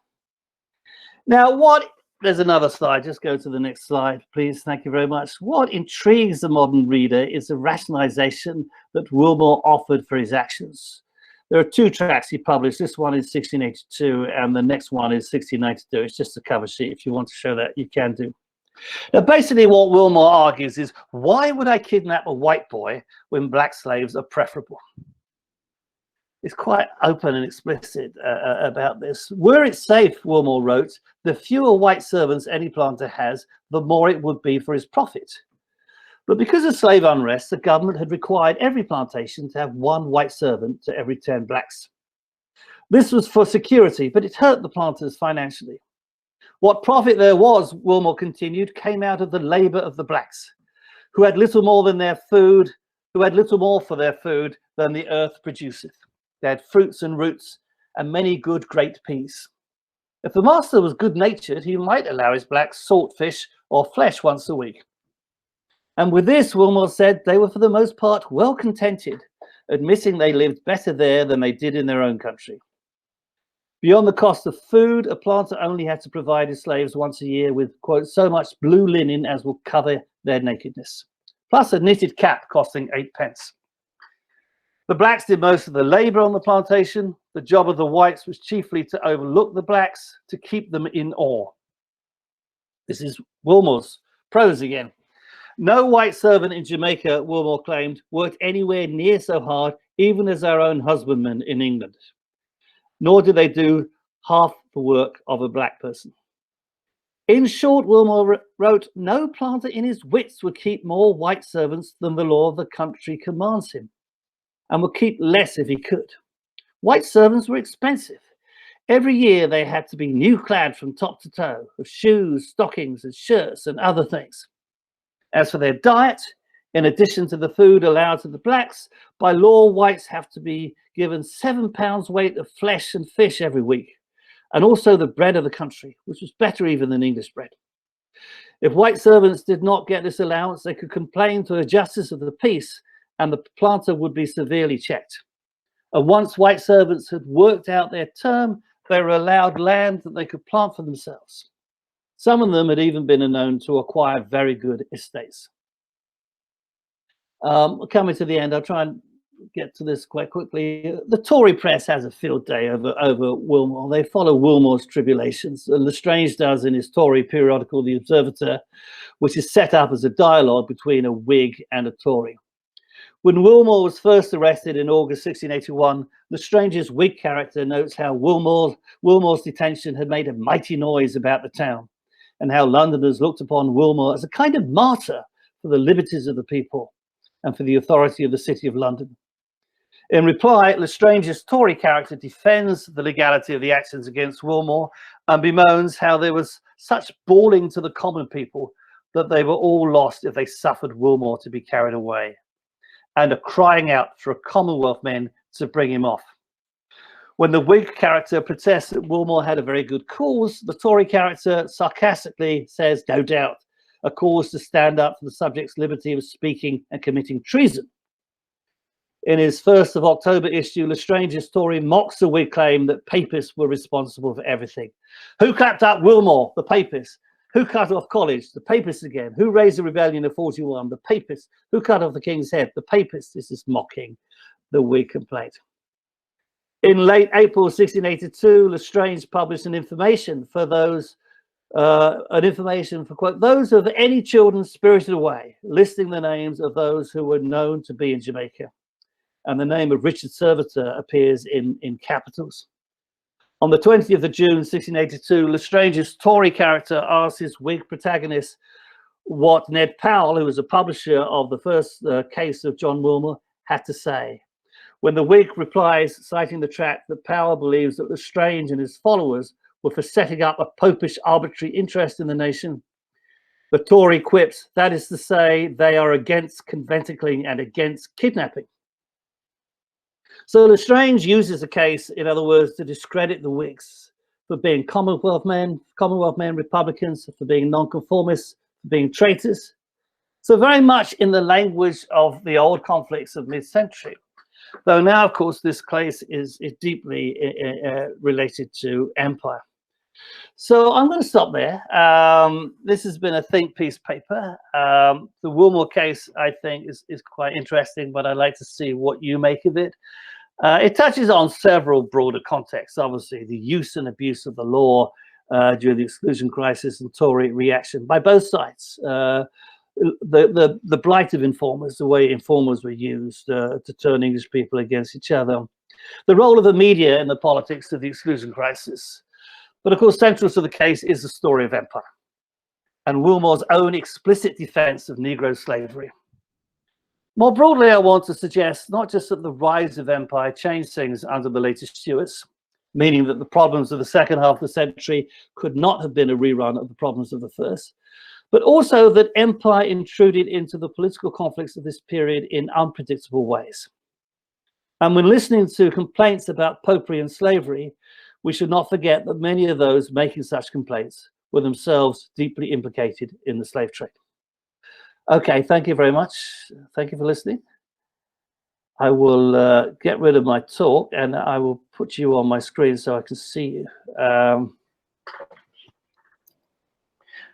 Now, there's another slide, just go to the next slide, please, thank you very much. What intrigues the modern reader is the rationalization that Wilmore offered for his actions. There are two tracts he published. This one is 1682 and the next one is 1692. It's just a cover sheet. If you want to show that, you can do. Now, basically what Wilmore argues is, why would I kidnap a white boy when black slaves are preferable? It's quite open and explicit about this. Were it safe, Wilmore wrote, the fewer white servants any planter has, the more it would be for his profit. But because of slave unrest, the government had required every plantation to have one white servant to every 10 blacks. This was for security, but it hurt the planters financially. What profit there was, Wilmore continued, came out of the labor of the blacks. who had little more than their food, who had little more for their food than the earth produceth. They had fruits and roots, and many good great peas. If the master was good-natured, he might allow his blacks salt fish or flesh once a week. And with this, Wilmore said, they were for the most part well contented, admitting they lived better there than they did in their own country. Beyond the cost of food, a planter only had to provide his slaves once a year with, quote, so much blue linen as will cover their nakedness, plus a knitted cap costing 8 pence. The blacks did most of the labor on the plantation. The job of the whites was chiefly to overlook the blacks, to keep them in awe. This is Wilmore's prose again. No white servant in Jamaica, Wilmore claimed, worked anywhere near so hard, even as our own husbandmen in England. Nor did they do half the work of a black person. In short, Wilmore wrote, no planter in his wits would keep more white servants than the law of the country commands him, and would keep less if he could. White servants were expensive. Every year they had to be new clad from top to toe, of shoes, stockings, and shirts, and other things. As for their diet, in addition to the food allowed to the blacks, by law, whites have to be given 7 pounds weight of flesh and fish every week, and also the bread of the country, which was better even than English bread. If white servants did not get this allowance, they could complain to a justice of the peace, and the planter would be severely checked. And once white servants had worked out their term, they were allowed land that they could plant for themselves. Some of them had even been known to acquire very good estates. Coming to the end, I'll try and get to this quite quickly. The Tory press has a field day over Wilmore. They follow Wilmore's tribulations. Lestrange does in his Tory periodical, The Observator, which is set up as a dialogue between a Whig and a Tory. When Wilmore was first arrested in August 1681, Lestrange's Whig character notes how Wilmore's detention had made a mighty noise about the town, and how Londoners looked upon Wilmore as a kind of martyr for the liberties of the people and for the authority of the City of London. In reply, Lestrange's Tory character defends the legality of the actions against Wilmore and bemoans how there was such bawling to the common people that they were all lost if they suffered Wilmore to be carried away, and are crying out for a Commonwealth men to bring him off. When the Whig character protests that Wilmore had a very good cause, the Tory character sarcastically says, no doubt, a cause to stand up for the subject's liberty of speaking and committing treason. In his 1st of October issue, Lestrange's Tory mocks the Whig claim that Papists were responsible for everything. Who clapped up Wilmore? The Papists. Who cut off college? The Papists again. Who raised the rebellion of 41? The Papists. Who cut off the king's head? The Papists. This is mocking the Whig complaint. In late April 1682, Lestrange published an information for those, quote, those of any children spirited away, listing the names of those who were known to be in Jamaica. And the name of Richard Servitor appears in capitals. On the 20th of June 1682, Lestrange's Tory character asks his Whig protagonist what Ned Powell, who was a publisher of the first case of John Wilmore, had to say. When the Whig replies, citing the tract, that Powell believes that Lestrange and his followers were for setting up a popish arbitrary interest in the nation, the Tory quips, that is to say, they are against conventicling and against kidnapping. So Lestrange uses the case, in other words, to discredit the Whigs for being Commonwealth men, Republicans, for being nonconformists, for being traitors. So very much in the language of the old conflicts of mid-century. Though now, of course, this case is deeply related to empire. So I'm going to stop there. This has been a think piece paper. The Wilmore case, I think, is quite interesting, but I'd like to see what you make of it. It touches on several broader contexts, obviously, the use and abuse of the law during the exclusion crisis and Tory reaction by both sides. The blight of informers, the way informers were used to turn English people against each other. The role of the media in the politics of the exclusion crisis. But of course, central to the case is the story of empire and Wilmore's own explicit defense of Negro slavery. More broadly, I want to suggest not just that the rise of empire changed things under the latest Stuarts, meaning that the problems of the second half of the century could not have been a rerun of the problems of the first, but also that empire intruded into the political conflicts of this period in unpredictable ways. And when listening to complaints about popery and slavery, we should not forget that many of those making such complaints were themselves deeply implicated in the slave trade. Okay, thank you very much. Thank you for listening. I will get rid of my talk and I will put you on my screen so I can see you.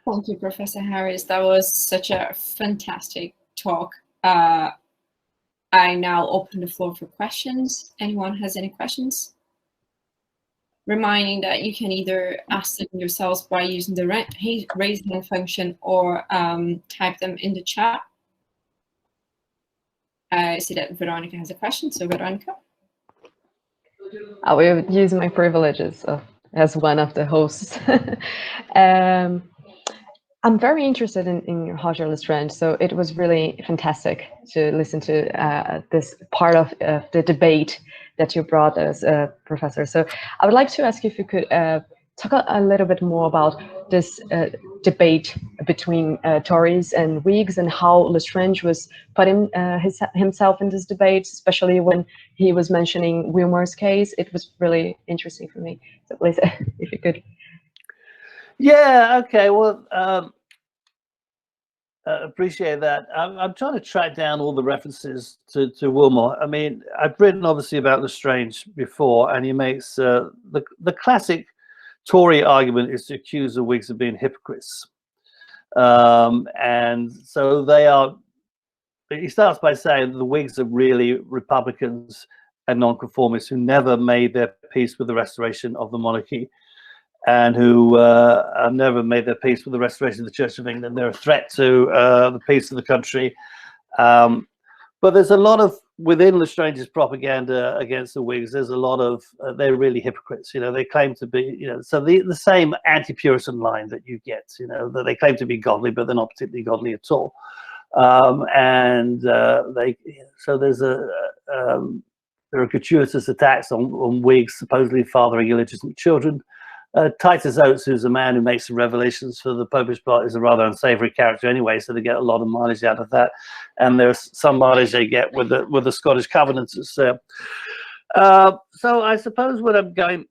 Thank you, Professor Harris. That was such a fantastic talk. I now open the floor for questions. Anyone has any questions? Reminding that you can either ask them yourselves by using the raise hand function or type them in the chat. I see that Veronica has a question, so Veronica. I will use my privileges as one of the hosts. I'm very interested in Roger Lestrange, so it was really fantastic to listen to this part of the debate that you brought us, Professor. So I would like to ask you if you could talk a little bit more about this debate between Tories and Whigs and how Lestrange was putting himself in this debate, especially when he was mentioning Wilmore's case. It was really interesting for me. So please, if you could. Yeah, okay, well, appreciate that. I'm trying to track down all the references to Wilmore. I mean, I've written obviously about Lestrange before, and he makes the classic Tory argument is to accuse the Whigs of being hypocrites. And so they are, he starts by saying the Whigs are really Republicans and nonconformists who never made their peace with the restoration of the monarchy, and who have never made their peace with the restoration of the Church of England. They're a threat to the peace of the country. But there's a lot of, within Lestrange's propaganda against the Whigs, there's a lot of, they're really hypocrites, you know, they claim to be, you know, so the same anti-Puritan line that you get, you know, that they claim to be godly, but they're not particularly godly at all. So there's there are gratuitous attacks on Whigs supposedly fathering illegitimate children. Titus Oates, who's a man who makes the revelations for the Popish plot, is a rather unsavory character anyway, so they get a lot of mileage out of that. And there's some mileage they get with the Scottish Covenanters. So I suppose what I'm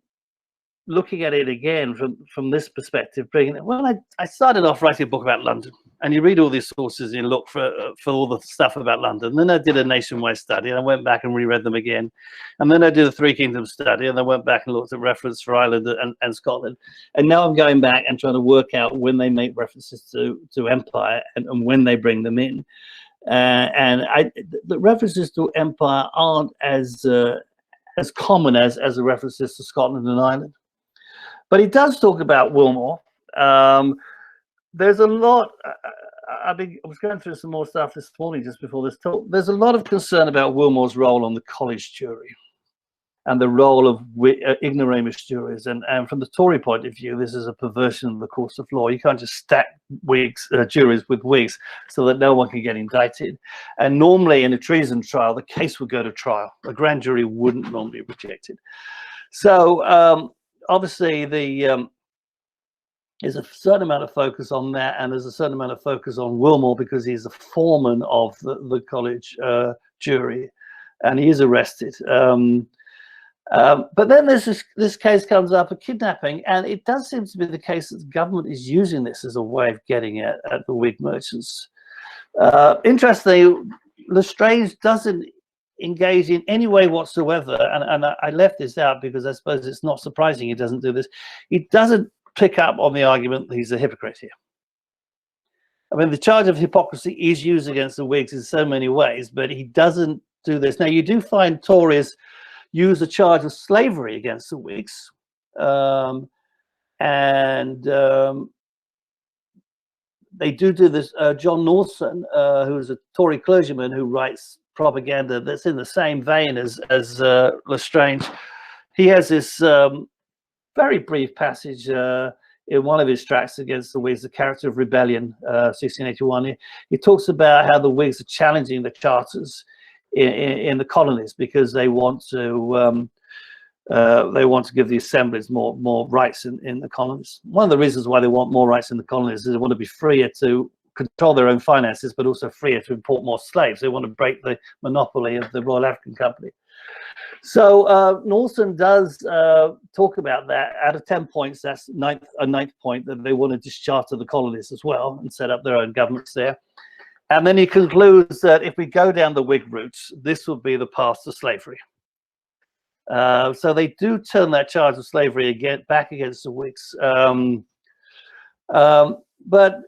looking at it again from this perspective, bringing it, well, I started off writing a book about London, and you read all these sources and you look for all the stuff about London. And then I did a nationwide study, and I went back and reread them again. And then I did a Three Kingdoms study, and I went back and looked at reference for Ireland and Scotland. And now I'm going back and trying to work out when they make references to empire and when they bring them in. The references to empire aren't as common as the references to Scotland and Ireland. But he does talk about Wilmore. There's a lot, I was going through some more stuff this morning just before this talk. There's a lot of concern about Wilmore's role on the college jury and the role of ignoramus juries. And from the Tory point of view, this is a perversion of the course of law. You can't just stack juries with Whigs so that no one can get indicted. And normally in a treason trial, the case would go to trial. A grand jury wouldn't normally reject it. So obviously there's a certain amount of focus on that, and there's a certain amount of focus on Wilmore because he's a foreman of the college jury, and he is arrested. But then there's this case comes up, a kidnapping, and it does seem to be the case that the government is using this as a way of getting at the Whig merchants. Interestingly, Lestrange doesn't engage in any way whatsoever, and I left this out because I suppose it's not surprising he doesn't do this. He doesn't pick up on the argument that he's a hypocrite here. I mean, the charge of hypocrisy is used against the Whigs in so many ways, but he doesn't do this. Now, you do find Tories use the charge of slavery against the Whigs, they do this. John Norton, who is a Tory clergyman who writes propaganda that's in the same vein as Lestrange, he has this very brief passage in one of his tracts against the Whigs, The Character of Rebellion, 1681. He talks about how the Whigs are challenging the charters in the colonies because they want to they want to give the assemblies more rights in the colonies. One of the reasons why they want more rights in the colonies is they want to be freer to control their own finances, but also freer to import more slaves. They want to break the monopoly of the Royal African Company. So Norton does talk about that. Out of 10 points, that's a ninth point, that they want to discharter the colonies as well and set up their own governments there. And then he concludes that if we go down the Whig route, this will be the path to slavery. So they do turn that charge of slavery back against the Whigs. But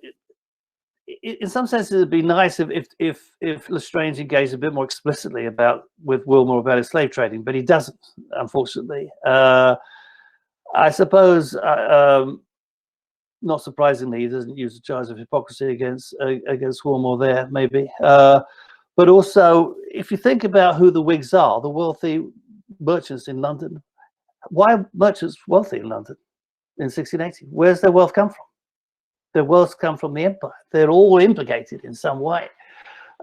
in some sense, it'd be nice if Lestrange engaged a bit more explicitly with Wilmore about his slave trading, but he doesn't, unfortunately. I suppose, not surprisingly, he doesn't use the charge of hypocrisy against Wilmore there, maybe. But also, if you think about who the Whigs are, the wealthy merchants in London. Why are merchants wealthy in London in 1680? Where's their wealth come from? Their wealth come from the empire. They're all implicated in some way.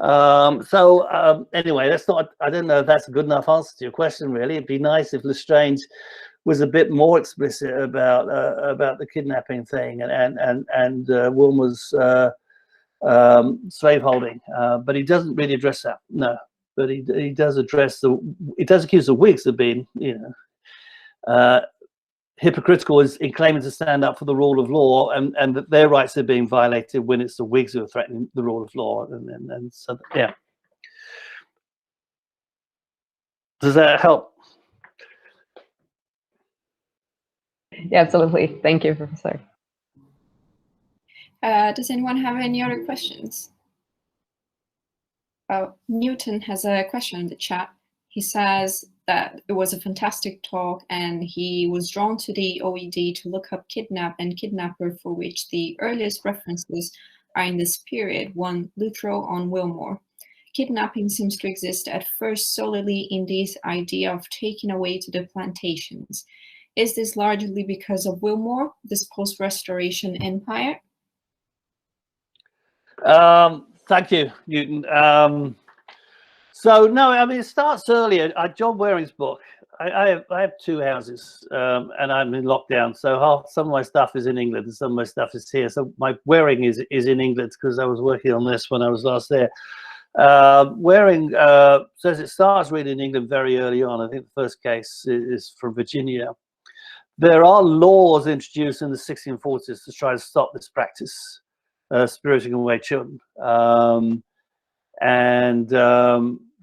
Anyway, that's not. I don't know if that's a good enough answer to your question. Really, it'd be nice if Lestrange was a bit more explicit about the kidnapping thing and Wilmore's slaveholding, but he doesn't really address that. No. But he does address he does accuse the Whigs of being, hypocritical in claiming to stand up for the rule of law, and that their rights are being violated when it's the Whigs who are threatening the rule of law, and so yeah. Does that help? Yeah, absolutely. Thank you, Professor. Does anyone have any other questions? Newton has a question in the chat. He says that it was a fantastic talk and he was drawn to the OED to look up kidnap and kidnapper, for which the earliest references are in this period, one Lutro on Wilmore. Kidnapping seems to exist at first solely in this idea of taking away to the plantations. Is this largely because of Wilmore, this post-Restoration empire? Thank you, Newton. So no, I mean, it starts earlier. John Waring's book. I have two houses, and I'm in lockdown. So some of my stuff is in England, and some of my stuff is here. So my Waring is in England because I was working on this when I was last there. Waring says it starts really in England very early on. I think the first case is from Virginia. There are laws introduced in the 1640s to try to stop this practice, spiriting away children.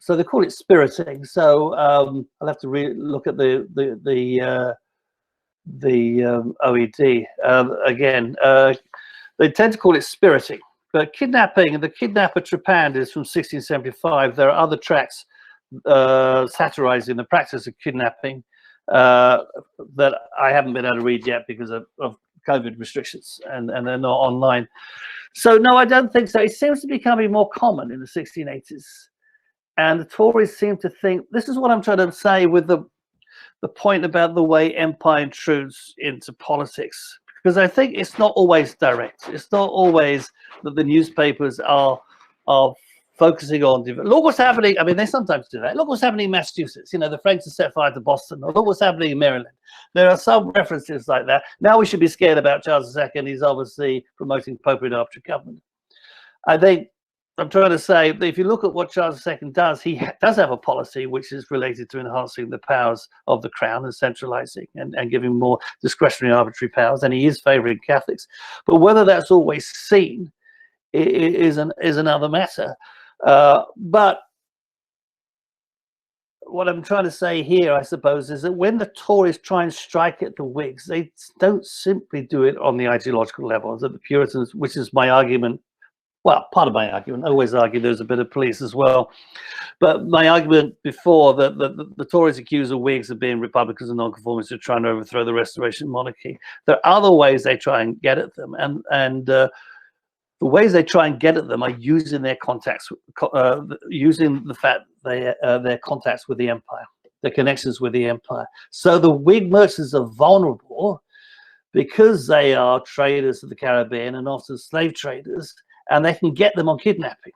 So they call it spiriting. So I'll have to look at the OED again. They tend to call it spiriting, but kidnapping, the kidnapper trepanned is from 1675. There are other tracts satirizing the practice of kidnapping that I haven't been able to read yet because of COVID restrictions, and they're not online. So no, I don't think so. It seems to be becoming more common in the 1680s, and the Tories seem to think, this is what I'm trying to say with the point about the way empire intrudes into politics, because I think it's not always direct. It's not always that the newspapers are focusing on, look what's happening. I mean, they sometimes do that. Look what's happening in Massachusetts. You know, the French have set fire to Boston. Or look what's happening in Maryland. There are some references like that. Now we should be scared about Charles II. He's obviously promoting popery and arbitrary government. I think I'm trying to say that if you look at what Charles II does, he does have a policy which is related to enhancing the powers of the crown and centralizing and giving more discretionary arbitrary powers, and he is favoring Catholics. But whether that's always seen is another matter. But what I'm trying to say here, I suppose, is that when the Tories try and strike at the Whigs, they don't simply do it on the ideological level. That the Puritans, which is my argument, well, part of my argument, I always argue there's a bit of police as well. But my argument before, that the Tories accuse the Whigs of being Republicans and nonconformists, of trying to overthrow the Restoration monarchy. There are other ways they try and get at them, and the ways they try and get at them are using their contacts, using the fact their contacts with the empire, their connections with the empire. So the Whig merchants are vulnerable because they are traders of the Caribbean and often slave traders, and they can get them on kidnapping,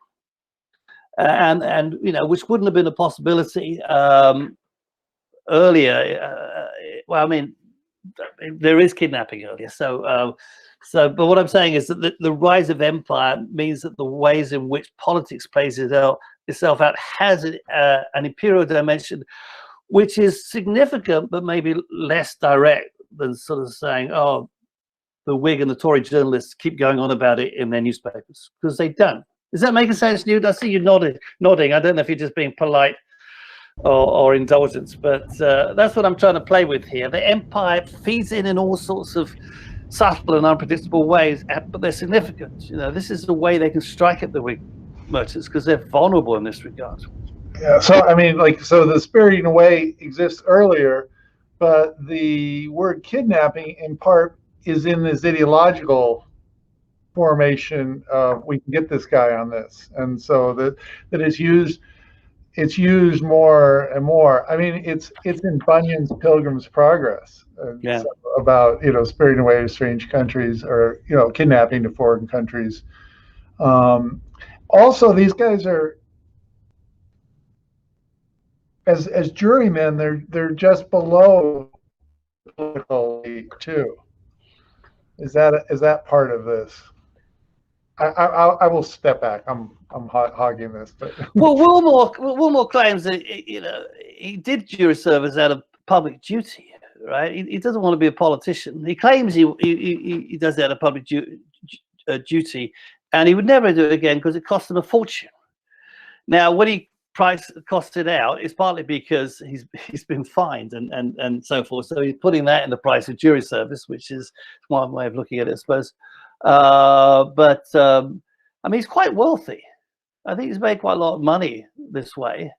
and you know, which wouldn't have been a possibility earlier well, I mean, there is kidnapping earlier. But what I'm saying is that the rise of empire means that the ways in which politics plays itself out has an imperial dimension, which is significant, but maybe less direct than sort of saying, oh, the Whig and the Tory journalists keep going on about it in their newspapers, because they don't. Is that making sense to you? I see you nodding. I don't know if you're just being polite or indulgent, but that's what I'm trying to play with here. The empire feeds in all sorts of subtle and unpredictable ways, but they're significant. You know, this is the way they can strike at the Whig merchants, because they're vulnerable in this regard. Yeah, so I mean, like, so the spiriting away exists earlier, but the word kidnapping in part is in this ideological formation of, we can get this guy on this, and so that it's used more and more. I mean, it's in Bunyan's Pilgrim's Progress, yeah, so about, you know, spiriting away to strange countries, or, you know, kidnapping to foreign countries. Also, these guys are, as jurymen, they're just below political elite too. Is that part of this? I will step back. I'm hogging this, but well, Wilmore claims that, you know, he did jury service out of public duty, right? He doesn't want to be a politician. He claims he does that out of public duty, and he would never do it again because it cost him a fortune. Now, when he cost it out, it's partly because he's been fined and so forth. So he's putting that in the price of jury service, which is one way of looking at it, I suppose. But I mean, he's quite wealthy. I think he's made quite a lot of money this way.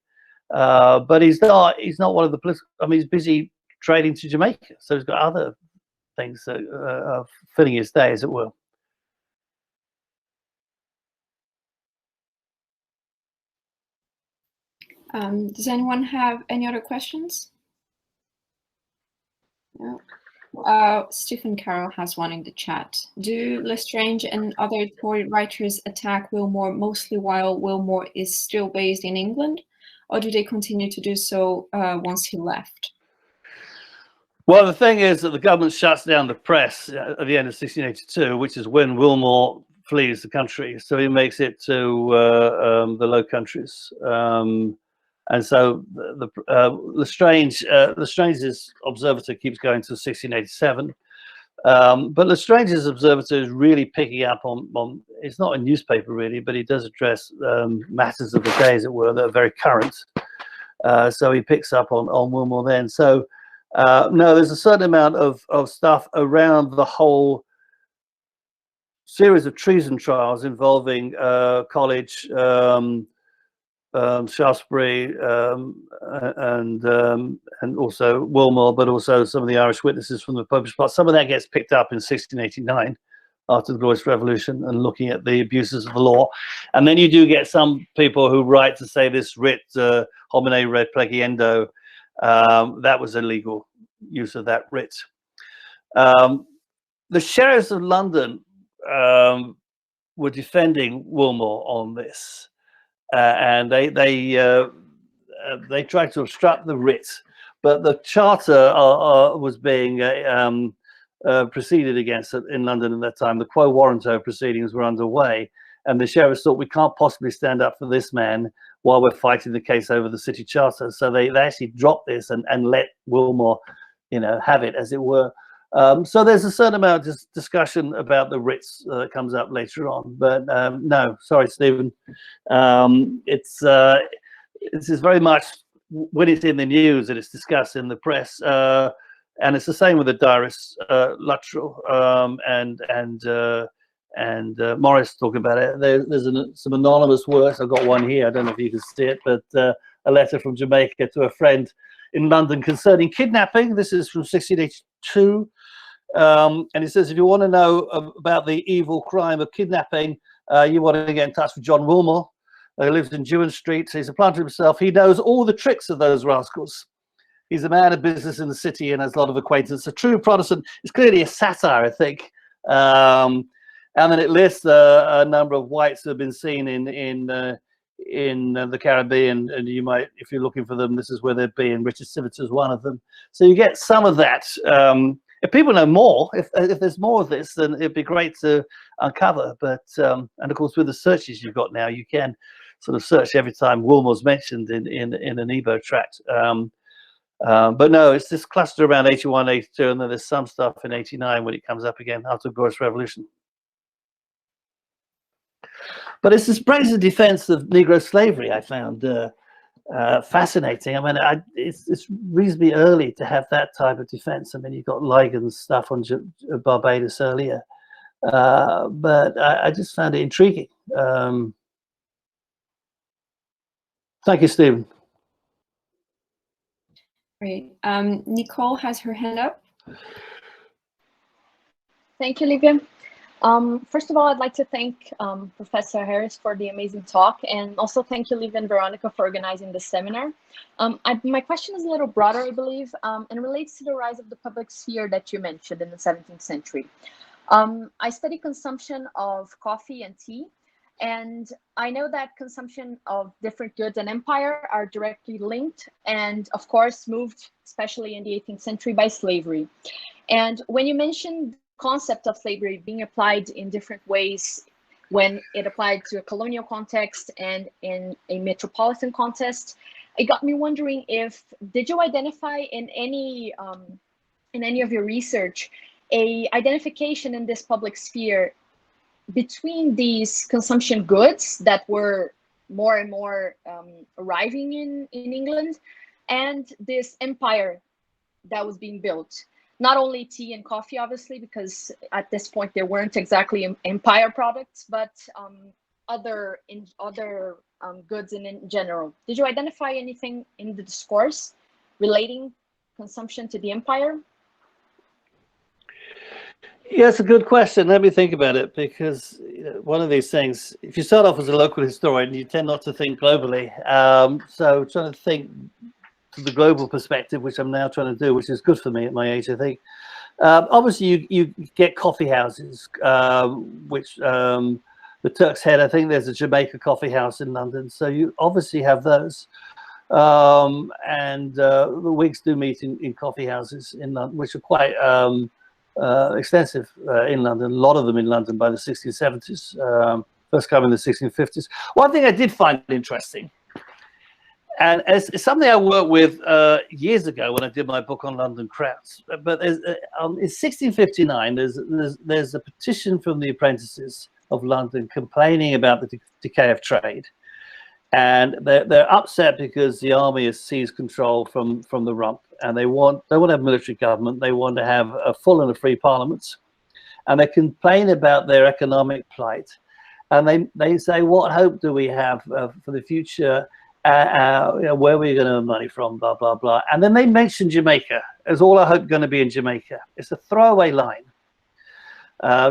But he's not one of the political. I mean, he's busy trading to Jamaica, so he's got other things that are filling his day, as it were. Does anyone have any other questions? No. Stephen Carroll has one in the chat. Do Lestrange and other Tory writers attack Wilmore mostly while Wilmore is still based in England, or do they continue to do so once he left? Well, the thing is that the government shuts down the press at the end of 1682, which is when Wilmore flees the country. So he makes it to the Low Countries. And so Lestrange's Observator keeps going to 1687. But Lestrange's Observator is really picking up on it's not a newspaper really, but he does address matters of the day, as it were, that are very current. So he picks up on Wilmore then. So no, there's a certain amount of stuff around the whole series of treason trials involving College, Shaftesbury, and also Wilmore, but also some of the Irish witnesses from the Popish plot. Some of that gets picked up in 1689 after the Glorious Revolution and looking at the abuses of the law. And then you do get some people who write to say this writ homine repleciendo, that was illegal use of that writ. The sheriffs of London were defending Wilmore on this. And they tried to obstruct the writ, but the charter was being proceeded against in London at that time. The quo warranto proceedings were underway, and the sheriffs thought, we can't possibly stand up for this man while we're fighting the case over the city charter. So they actually dropped this and let Wilmore, you know, have it, as it were. So there's a certain amount of discussion about the writs that comes up later on, but no, sorry, Stephen. This is very much when it's in the news and it's discussed in the press, and it's the same with the diarist Luttrell and Morris talking about it. There's some anonymous works. I've got one here. I don't know if you can see it, but a letter from Jamaica to a friend in London concerning kidnapping. This is from 1682. And it says, if you want to know about the evil crime of kidnapping, you want to get in touch with John Wilmore, who lives in Jewin Street. He's a planter himself. He knows all the tricks of those rascals. He's a man of business in the city and has a lot of acquaintance. A true Protestant. It's clearly a satire, I think. And then it lists a number of whites who have been seen in the Caribbean, and you might, if you're looking for them, this is where they'd be, and Richard Siverts is one of them. So you get some of that. If people know more, if there's more of this, then it'd be great to uncover. But and of course, with the searches you've got now, you can sort of search every time Wilmore's mentioned in an EBO tract. But no, it's this cluster around 81, 82, and then there's some stuff in 89 when it comes up again after the Glorious Revolution. But it's this brazen defense of Negro slavery I found fascinating. I mean, it's reasonably early to have that type of defense. I mean, you've got Ligon's stuff on Barbados earlier, but I just found it intriguing. Thank you, Stephen. Great. Nicole has her hand up. Thank you, Lívia. First of all, I'd like to thank Professor Harris for the amazing talk, and also thank you, Lívia and Verônica, for organizing this seminar. My question is a little broader, I believe, and relates to the rise of the public sphere that you mentioned in the 17th century. I study consumption of coffee and tea, and I know that consumption of different goods and empire are directly linked and, of course, moved, especially in the 18th century, by slavery. And when you mentioned concept of slavery being applied in different ways when it applied to a colonial context and in a metropolitan context, it got me wondering if, did you identify in any of your research a identification in this public sphere between these consumption goods that were more and more arriving in England and this empire that was being built? Not only tea and coffee, obviously, because at this point there weren't exactly empire products, but other goods in general. Did you identify anything in the discourse relating consumption to the empire? Yeah, it's a good question. Let me think about it, because one of these things, if you start off as a local historian, you tend not to think globally. So trying to think to the global perspective, which I'm now trying to do, which is good for me at my age, I think. Obviously, you get coffee houses, which the Turk's Head, I think there's a Jamaica coffee house in London. So you obviously have those. And the Whigs do meet in coffee houses in London, which are quite extensive in London. A lot of them in London by the 1670s, first come in the 1650s. One thing I did find interesting, and it's something I worked with years ago when I did my book on London crowds. But in 1659, there's a petition from the apprentices of London complaining about the decay of trade, and they're upset because the army has seized control from the rump, and they want to have military government. They want to have a full and a free parliament, and they complain about their economic plight, and they say, what hope do we have for the future? Where are we going to earn money from, blah, blah, blah. And then they mention Jamaica. Is all our hope going to be in Jamaica? It's a throwaway line.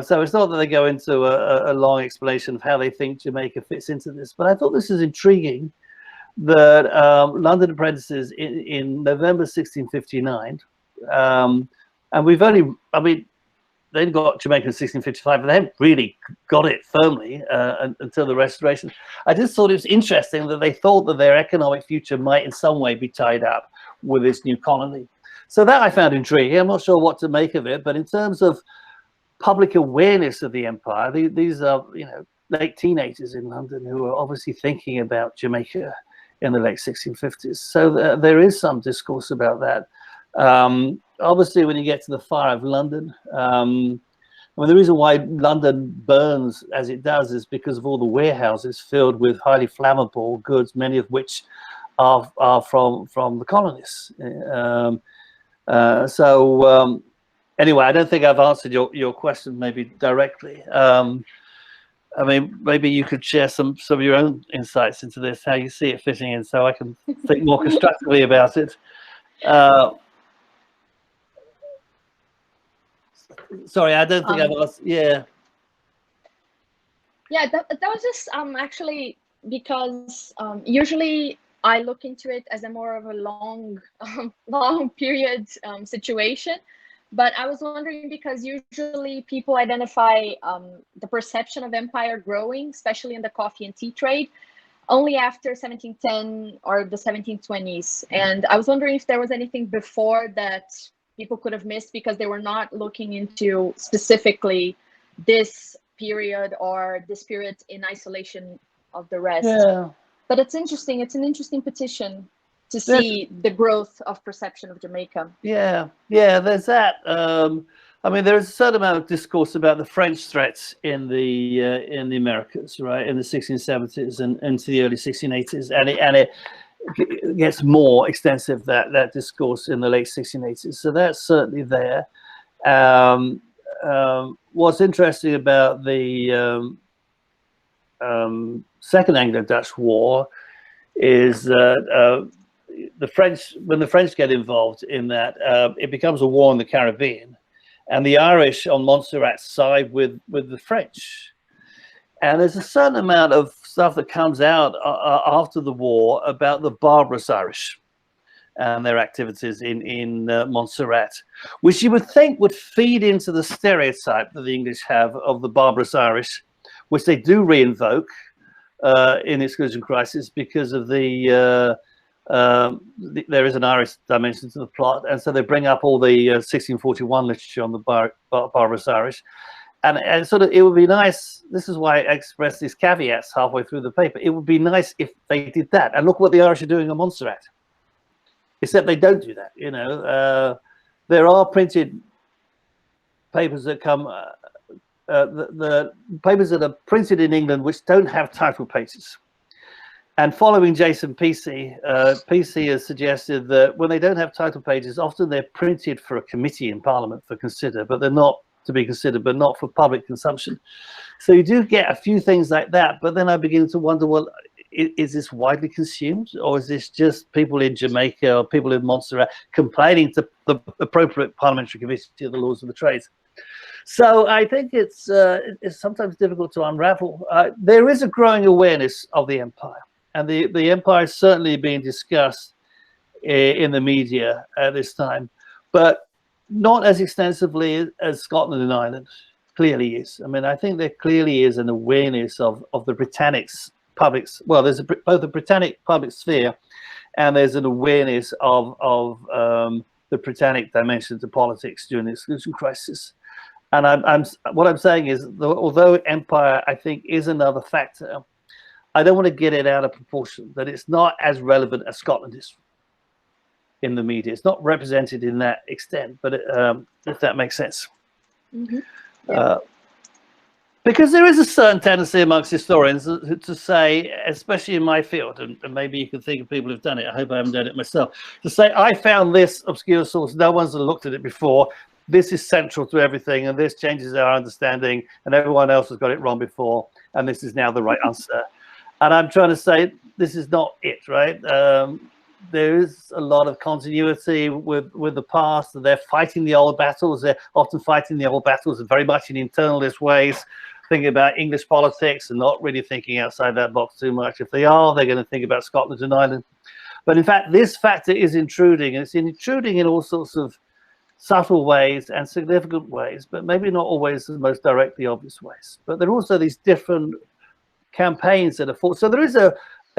So it's not that they go into a long explanation of how they think Jamaica fits into this. But I thought this is intriguing that London apprentices in November 1659, and we've only, I mean, they got Jamaica in 1655, but they haven't really got it firmly until the Restoration. I just thought it was interesting that they thought that their economic future might in some way be tied up with this new colony. So that I found intriguing. I'm not sure what to make of it, but in terms of public awareness of the empire, these are, late teenagers in London who are obviously thinking about Jamaica in the late 1650s. So there is some discourse about that. Obviously, when you get to the fire of London, well, the reason why London burns as it does is because of all the warehouses filled with highly flammable goods, many of which are from the colonists. Anyway, I don't think I've answered your question maybe directly. I mean, maybe you could share some of your own insights into this, how you see it fitting in, so I can think more constructively about it. Sorry, I don't think I've asked. Yeah. Yeah, that was just actually because usually I look into it as a more of a long period situation. But I was wondering, because usually people identify the perception of empire growing, especially in the coffee and tea trade, only after 1710 or the 1720s. And I was wondering if there was anything before that people could have missed because they were not looking into specifically this period or this period in isolation of the rest. Yeah. But it's interesting. It's an interesting petition to see the growth of perception of Jamaica. Yeah, there's that. I mean, there is a certain amount of discourse about the French threats in the Americas, right, in the 1670s and into the early 1680s, and it gets more extensive, that discourse, in the late 1680s. So that's certainly there. What's interesting about the Second Anglo-Dutch War is that the French, when the French get involved in that, it becomes a war in the Caribbean, and the Irish on Montserrat's side with the French. And there's a certain amount of stuff that comes out after the war about the barbarous Irish and their activities in Montserrat, which you would think would feed into the stereotype that the English have of the barbarous Irish, which they do re-invoke in Exclusion Crisis because of there is an Irish dimension to the plot, and so they bring up all the 1641 literature on the barbarous Irish, and sort of, it would be nice. This is why I expressed these caveats halfway through the paper. It would be nice if they did that, and look what the Irish are doing on Montserrat. Except they don't do that. You know, there are printed papers that come. The papers that are printed in England which don't have title pages. And following Jason Pesey, Pesey has suggested that when they don't have title pages, often they're printed for a committee in Parliament for consider, but they're not to be considered, but not for public consumption. So you do get a few things like that, but then I begin to wonder, well, is this widely consumed, or is this just people in Jamaica or people in Montserrat complaining to the appropriate parliamentary committee of the laws of the trades? So I think it's sometimes difficult to unravel. There is a growing awareness of the empire, and the empire is certainly being discussed in the media at this time, but not as extensively as Scotland and Ireland clearly is. I mean, I think there clearly is an awareness of the Britannics publics. Well, there's both a Britannic public sphere, and there's an awareness of the Britannic dimension to politics during the Exclusion Crisis. And what I'm saying is, although empire, I think, is another factor, I don't want to get it out of proportion, that it's not as relevant as Scotland is in the media. It's not represented in that extent, but if that makes sense. Mm-hmm. Yeah. Because there is a certain tendency amongst historians to say, especially in my field, and maybe you can think of people who've done it, I hope I haven't done it myself, to say, I found this obscure source, no one's looked at it before, this is central to everything, and this changes our understanding, and everyone else has got it wrong before, and this is now the right answer. And I'm trying to say, this is not it, right? There is a lot of continuity with the past, and they're fighting the old battles. They're often fighting the old battles very much in internalist ways, thinking about English politics and not really thinking outside that box too much. If they are, they're going to think about Scotland and Ireland. But in fact, this factor is intruding, and it's intruding in all sorts of subtle ways and significant ways, but maybe not always the most directly obvious ways. But there are also these different campaigns that are fought. So there is a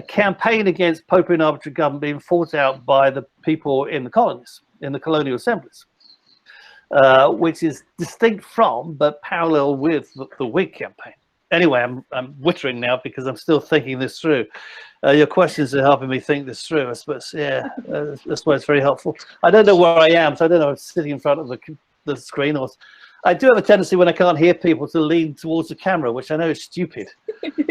campaign against Pope and arbitrary government being fought out by the people in the colonies, in the colonial assemblies, which is distinct from but parallel with the Whig campaign. Anyway, I'm wittering now because I'm still thinking this through. Your questions are helping me think this through, I suppose. Yeah, that's why it's very helpful. I don't know where I am, so I don't know if I'm sitting in front of the screen, or I do have a tendency when I can't hear people to lean towards the camera, which I know is stupid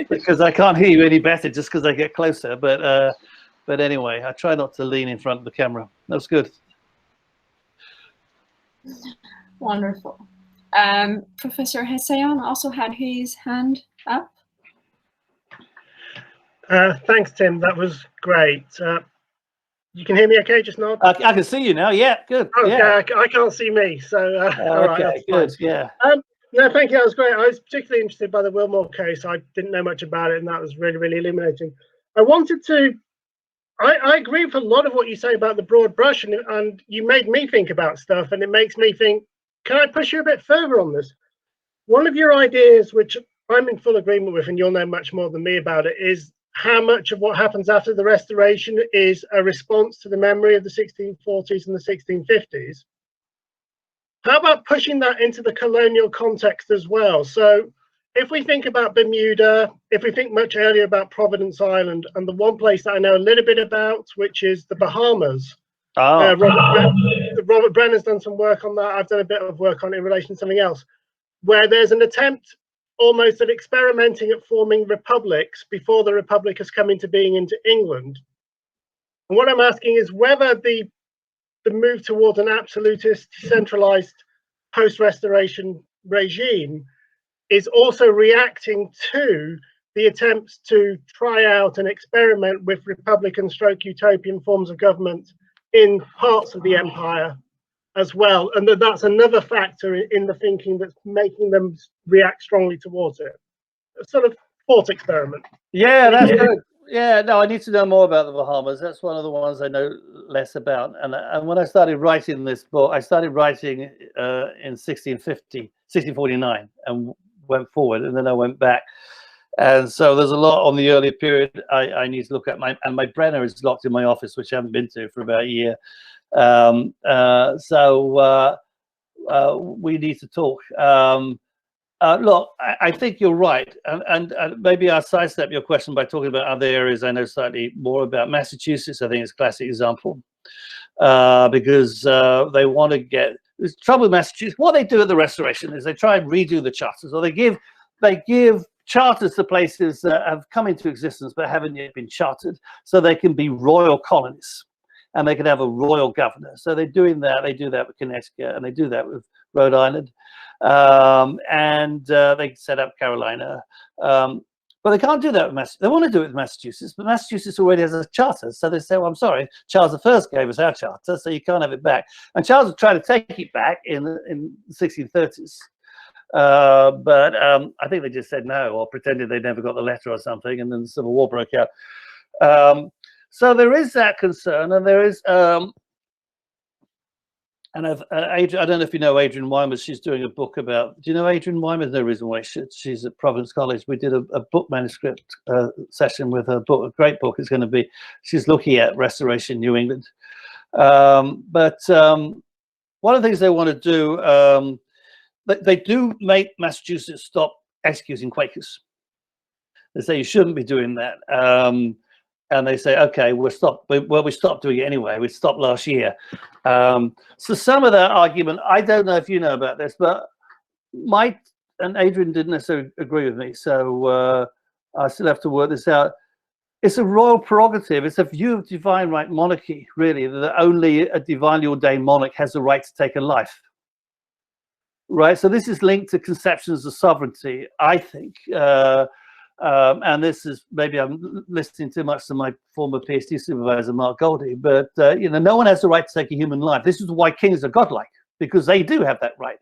because I can't hear you any better just because I get closer. But anyway, I try not to lean in front of the camera. That's good. Wonderful. Professor Hessayon also had his hand up. Thanks, Tim. That was great. You can hear me okay just now? I can see you now. Yeah, good. Okay, yeah. I can't see me. So, all right, okay, good. Yeah. No, thank you. That was great. I was particularly interested by the Wilmore case. I didn't know much about it, and that was really, really illuminating. I wanted to. I agree with a lot of what you say about the broad brush, and you made me think about stuff, and it makes me think, can I push you a bit further on this? One of your ideas, which I'm in full agreement with, and you'll know much more than me about it, is how much of what happens after the Restoration is a response to the memory of the 1640s and the 1650s. How about pushing that into the colonial context as well? So if we think about Bermuda, if we think much earlier about Providence Island, and the one place that I know a little bit about, which is the Bahamas. Oh. Robert Brennan's done some work on that. I've done a bit of work on it in relation to something else, where there's an attempt almost at experimenting at forming republics before the republic has come into being into England. And what I'm asking is whether the move towards an absolutist, centralized post-Restoration regime is also reacting to the attempts to try out and experiment with Republican stroke utopian forms of government in parts of the empire as well, and that's another factor in the thinking that's making them react strongly towards it. A sort of thought experiment. Yeah, that's good. Yeah, no, I need to know more about the Bahamas. That's one of the ones I know less about. And when I started writing this book, I started writing in 1649, and went forward, and then I went back. And so there's a lot on the earlier period I need to look at. And my Brenner is locked in my office, which I haven't been to for about a year. We need to talk. Look, I think you're right, and maybe I'll sidestep your question by talking about other areas I know slightly more about. Massachusetts, I think, is a classic example, because they want to get. There's trouble with Massachusetts. What they do at the Restoration is they try and redo the charters, or they give charters to places that have come into existence but haven't yet been chartered, so they can be royal colonies. And they can have a royal governor. So they're doing that. They do that with Connecticut, and they do that with Rhode Island, and they set up Carolina. But they can't do that with Massachusetts. They want to do it with Massachusetts, but Massachusetts already has a charter. So they say, well, I'm sorry, Charles I gave us our charter, so you can't have it back. And Charles was trying to take it back in the 1630s. But I think they just said no, or pretended they never got the letter or something, and then the Civil War broke out. So there is that concern, and there is, I don't know if you know Adrienne Weimer. She's doing a book about. Do you know Adrienne Weimer? There's no reason why she's at Providence College. We did a book manuscript session with her book. A great book is going to be. She's looking at Restoration New England, but one of the things they want to do, they do make Massachusetts stop executing Quakers. They say you shouldn't be doing that. And they say, okay, we stopped doing it anyway. We stopped last year. So some of that argument, I don't know if you know about this, but Mike and Adrian didn't necessarily agree with me. So I still have to work this out. It's a royal prerogative. It's a view of divine right monarchy, really, that only a divinely ordained monarch has the right to take a life. Right. So this is linked to conceptions of sovereignty, I think. And this is, maybe I'm listening too much to my former PhD supervisor, Mark Goldie, but no one has the right to take a human life. This is why kings are godlike, because they do have that right.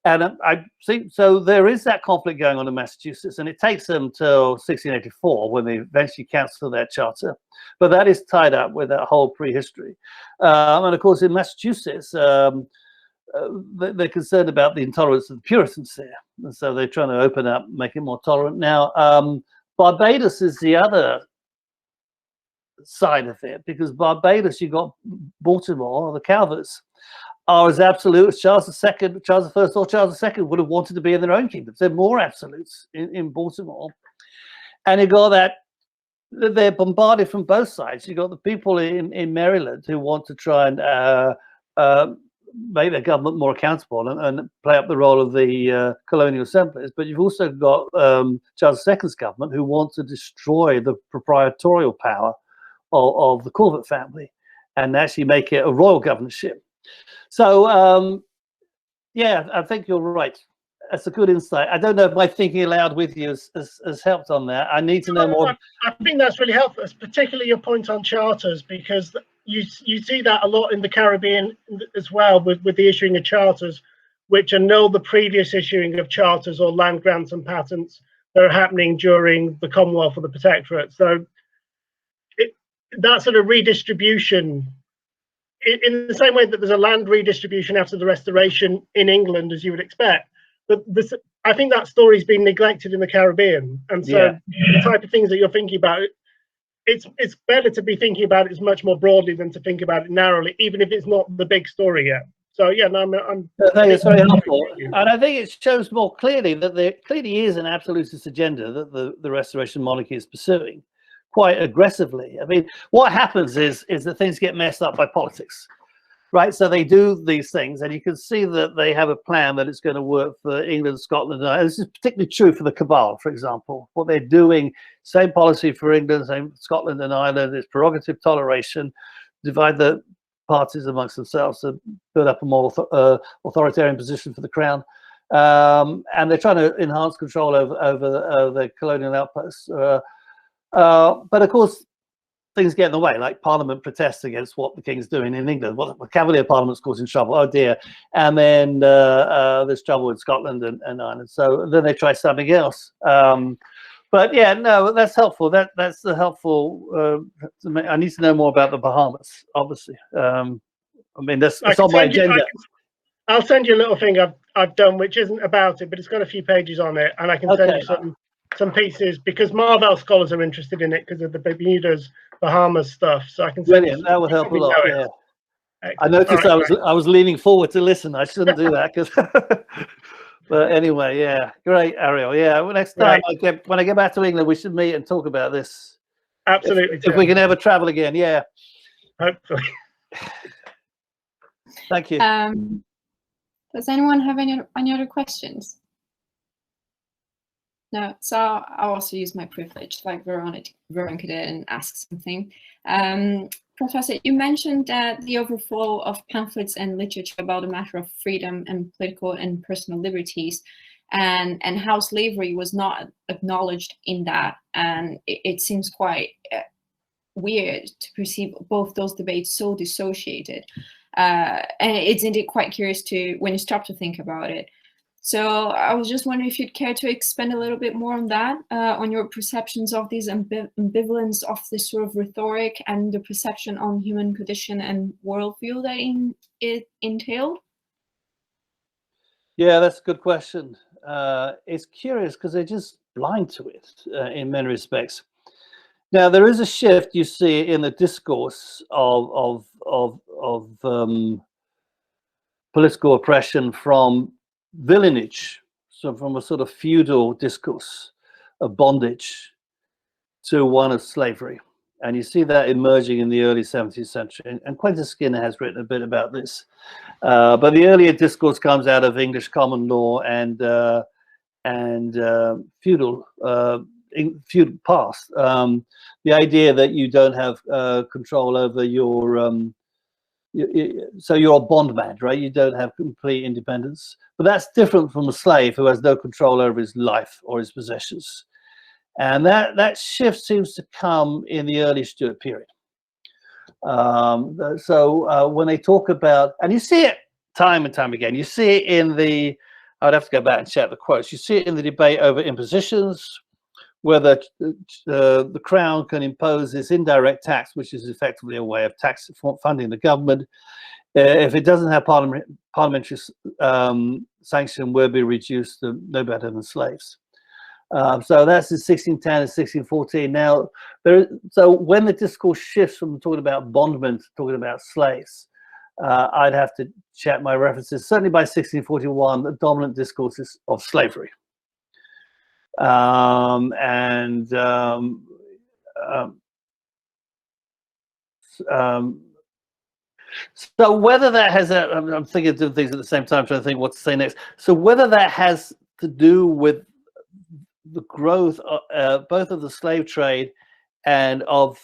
And I see, so there is that conflict going on in Massachusetts, and it takes them till 1684 when they eventually cancel their charter. But that is tied up with that whole prehistory. And of course, in Massachusetts, they're concerned about the intolerance of the Puritans there, and so they're trying to open up, make it more tolerant. Now, Barbados is the other side of it, because Barbados, you got Baltimore, the Calverts are as absolute as Charles II, Charles I, or Charles II would have wanted to be in their own kingdoms. They're more absolutes in Baltimore, and you got that they're bombarded from both sides. You got the people in Maryland who want to try and make their government more accountable and play up the role of the colonial assemblies. But you've also got Charles II's government who want to destroy the proprietorial power of the Calvert family and actually make it a royal governorship. So, yeah, I think you're right. That's a good insight. I don't know if my thinking aloud with you has helped on that. I need to know more. I think that's really helpful, particularly your point on charters, because you see that a lot in the Caribbean as well, with the issuing of charters, which annul the previous issuing of charters or land grants and patents that are happening during the Commonwealth or the Protectorate. So that sort of redistribution, in the same way that there's a land redistribution after the Restoration in England, as you would expect, but I think that story's been neglected in the Caribbean, and so the type of things that you're thinking about, it's better to be thinking about it much more broadly than to think about it narrowly, even if it's not the big story yet. So yeah, no, I think it's very helpful, and I think it shows more clearly that there clearly is an absolutist agenda that the Restoration monarchy is pursuing quite aggressively. I mean, what happens is that things get messed up by politics, right? So they do these things, and you can see that they have a plan that it's going to work for England, Scotland, and this is particularly true for the Cabal, for example. What they're doing, same policy for England, same Scotland and Ireland, is prerogative toleration, divide the parties amongst themselves to build up a more authoritarian position for the crown, and they're trying to enhance control over the colonial outposts. But of course, things get in the way, like Parliament protests against what the King's doing in England. What the Cavalier Parliament's causing trouble. Oh dear! And then there's trouble in Scotland and Ireland. So then they try something else. But yeah, no, that's helpful. That's the helpful. I need to know more about the Bahamas, obviously. I mean, that's on my agenda. I'll send you a little thing I've done, which isn't about it, but it's got a few pages on it, and I can send you some pieces, because Marvell scholars are interested in it because of the Bermudas, Bahamas stuff. So I can send you. That would help a lot. Yeah. I noticed I was leaning forward to listen. I shouldn't do that because. But anyway, yeah, great, Ariel. Yeah, well, next time when I get back to England, we should meet and talk about this. Absolutely. If we can ever travel again, yeah. Hopefully. Thank you. Does anyone have any other questions? No, so I'll also use my privilege, like Verônica did, and ask something. Professor, you mentioned that the overflow of pamphlets and literature about the matter of freedom and political and personal liberties, and how slavery was not acknowledged in that, and it seems quite weird to perceive both those debates so dissociated. And it's indeed quite curious when you stop to think about it. So I was just wondering if you'd care to expand a little bit more on that, on your perceptions of these ambivalence of this sort of rhetoric and the perception on human condition and worldview that it entailed. Yeah, that's a good question. It's curious because they're just blind to it in many respects. Now, there is a shift you see in the discourse of political oppression from villanage, so from a sort of feudal discourse of bondage to one of slavery. And you see that emerging in the early 17th century. And Quentin Skinner has written a bit about this. But the earlier discourse comes out of English common law and feudal past. The idea that you don't have control over your so you're a bondman, right? You don't have complete independence. But that's different from a slave who has no control over his life or his possessions. And that shift seems to come in the early Stuart period. So when they talk about, and you see it time and time again, you see it in I'd have to go back and check the quotes. You see it in the debate over impositions, whether the crown can impose this indirect tax, which is effectively a way of tax funding the government. If it doesn't have parliamentary sanction, will be reduced to no better than slaves. So that's in 1610 and 1614. Now, so when the discourse shifts from talking about bondmen to talking about slaves, I'd have to check my references. Certainly by 1641, the dominant discourse is of slavery. So whether that has I'm thinking of different things at the same time, trying to think what to say next. So whether that has to do with the growth both of the slave trade and of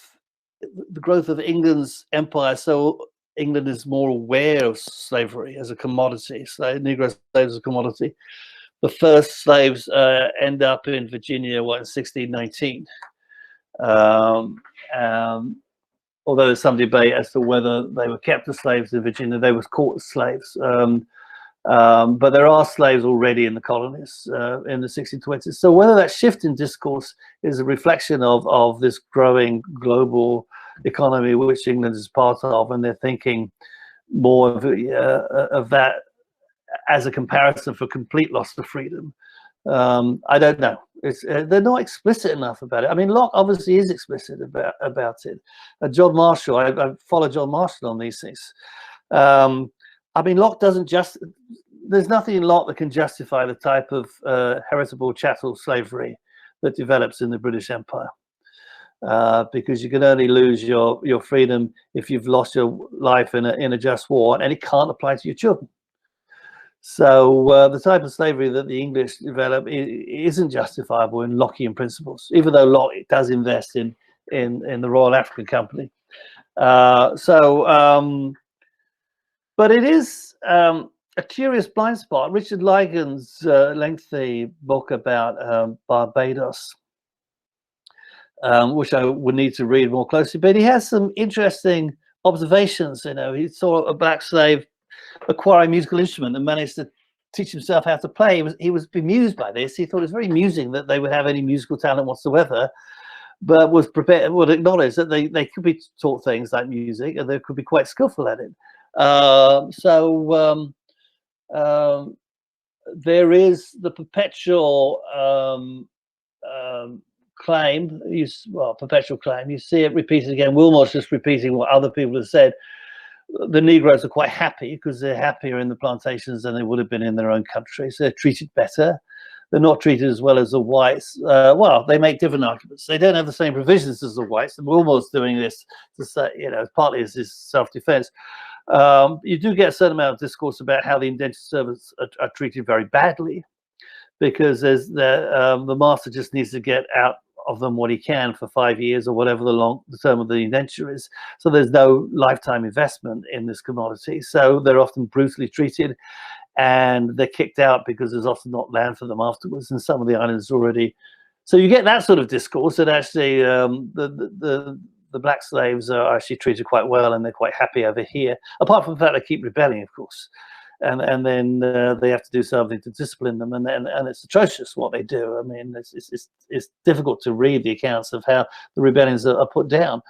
the growth of England's empire, so England is more aware of slavery as a commodity, Negro slaves as a commodity. The first slaves end up in Virginia, in 1619. Although there's some debate as to whether they were kept as slaves in Virginia, they were caught as slaves. But there are slaves already in the colonies in the 1620s. So whether that shift in discourse is a reflection of this growing global economy which England is part of, and they're thinking more of that as a comparison for complete loss of freedom, I don't know. They're not explicit enough about it. I mean, Locke obviously is explicit about it. John Marshall, I follow John Marshall on these things. I mean, Locke doesn't just. There's nothing in Locke that can justify the type of heritable chattel slavery that develops in the British Empire, because you can only lose your freedom if you've lost your life in a just war, and it can't apply to your children. So the type of slavery that the English develop isn't justifiable in Lockean principles, even though Locke does invest in the Royal African Company. But it is a curious blind spot. Richard Lygan's lengthy book about Barbados, which I would need to read more closely, but he has some interesting observations. You know, he saw a black slave acquire a musical instrument and managed to teach himself how to play. He was bemused by this. He thought it was very amusing that they would have any musical talent whatsoever, but would acknowledge that they could be taught things like music and they could be quite skillful at it. There is the perpetual claim, perpetual claim. You see it repeated again. Wilmore's just repeating what other people have said. The Negroes are quite happy because they're happier in the plantations than they would have been in their own country. So they're treated better. They're not treated as well as the whites. Well, they make different arguments. They don't have the same provisions as the whites. And Wilmore's doing this to say, you know, partly as his self-defense. You do get a certain amount of discourse about how the indentured servants are treated very badly, because there's the master just needs to get out of them what he can for 5 years or whatever the term of the indenture is. So there's no lifetime investment in this commodity. So they're often brutally treated, and they're kicked out because there's often not land for them afterwards. And some of the islands already. So you get that sort of discourse that actually the black slaves are actually treated quite well and they're quite happy over here. Apart from the fact they keep rebelling, of course. And then they have to do something to discipline them, and it's atrocious what they do. I mean, it's difficult to read the accounts of how the rebellions are put down.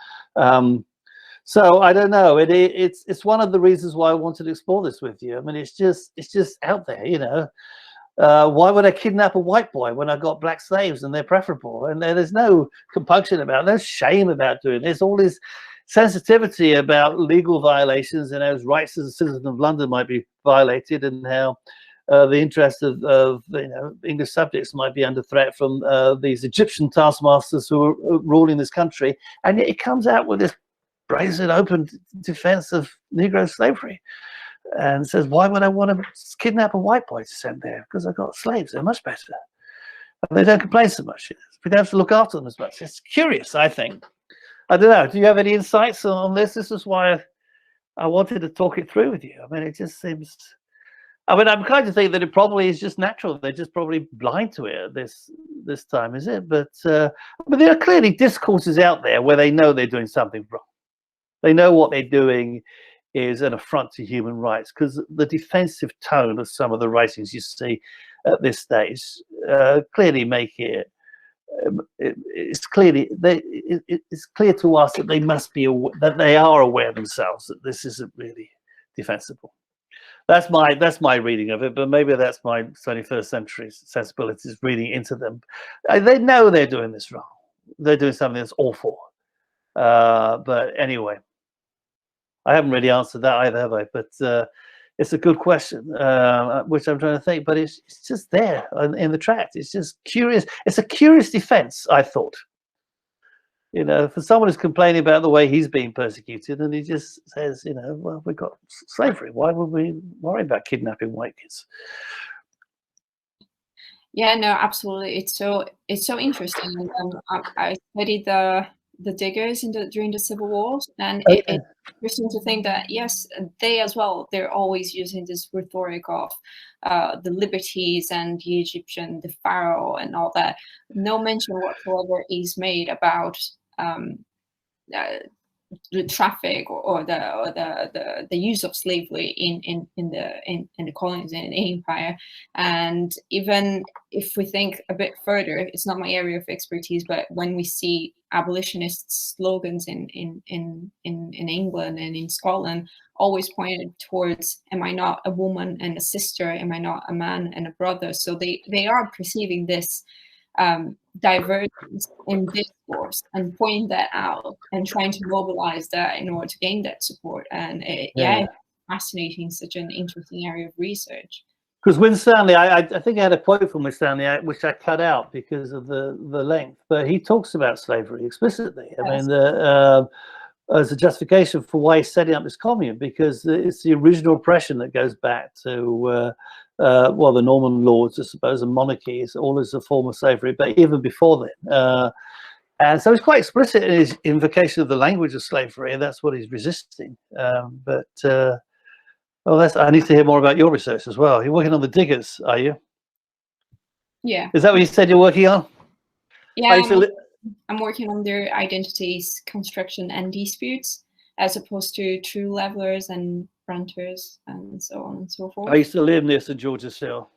So I don't know. It's one of the reasons why I wanted to explore this with you. I mean, it's just out there, you know. Why would I kidnap a white boy when I got black slaves and they're preferable? And there's no compunction about it, no shame about doing it. There's all this sensitivity about legal violations and how rights as a citizen of London might be violated, and how the interests of you know, English subjects might be under threat from these Egyptian taskmasters who are ruling this country. And yet it comes out with this brazen open defense of Negro slavery and says, why would I want to kidnap a white boy to send there? Because I've got slaves, they're much better. And they don't complain so much. We don't have to look after them as much. It's curious, I think. I don't know. Do you have any insights on this? This is why I wanted to talk it through with you. I mean, it just seems. I mean, I'm kind of think that it probably is just natural. They're just probably blind to it this time, is it? But there are clearly discourses out there where they know they're doing something wrong. They know what they're doing is an affront to human rights, because the defensive tone of some of the writings you see at this stage clearly make it. It's clear to us that they must be that they are aware themselves that this isn't really defensible. That's my reading of it, but maybe that's my 21st century sensibilities reading into them. They know they're doing this wrong. They're doing something that's awful. But anyway, I haven't really answered that either, have I? But it's a good question, which I'm trying to think, but it's just there in the tract. It's just curious. It's a curious defense, I thought. You know, for someone who's complaining about the way he's being persecuted, and he just says, you know, well, we've got slavery. Why would we worry about kidnapping white kids? Yeah, no, absolutely. It's so interesting. I studied the diggers during the Civil Wars, and it's interesting to think that yes, they as well, they're always using this rhetoric of the liberties and the Egyptian, the pharaoh, and all that. No mention whatsoever is made about the traffic or the use of slavery in the colonies and in the empire. And even if we think a bit further, it's not my area of expertise, but when we see abolitionist slogans in England and in Scotland, always pointed towards, am I not a woman and a sister? Am I not a man and a brother? So they are perceiving this divergence in discourse and pointing that out and trying to mobilize that in order to gain that support. And it's fascinating, such an interesting area of research. Because Winstanley, I think I had a quote from Winstanley which I cut out because of the length, but he talks about slavery explicitly. I mean, as a justification for why he's setting up this commune, because it's the original oppression that goes back to well, the Norman lords, I suppose, and monarchies, all as a form of slavery, but even before then. And so he's quite explicit in his invocation of the language of slavery, and that's what he's resisting. Well, I need to hear more about your research as well. You're working on the diggers, are you? Yeah. Is that what you said you're working on? Yeah, I'm working on their identities, construction, and disputes, as opposed to true levelers and renters, and so on and so forth. I used to live near St. George's Hill.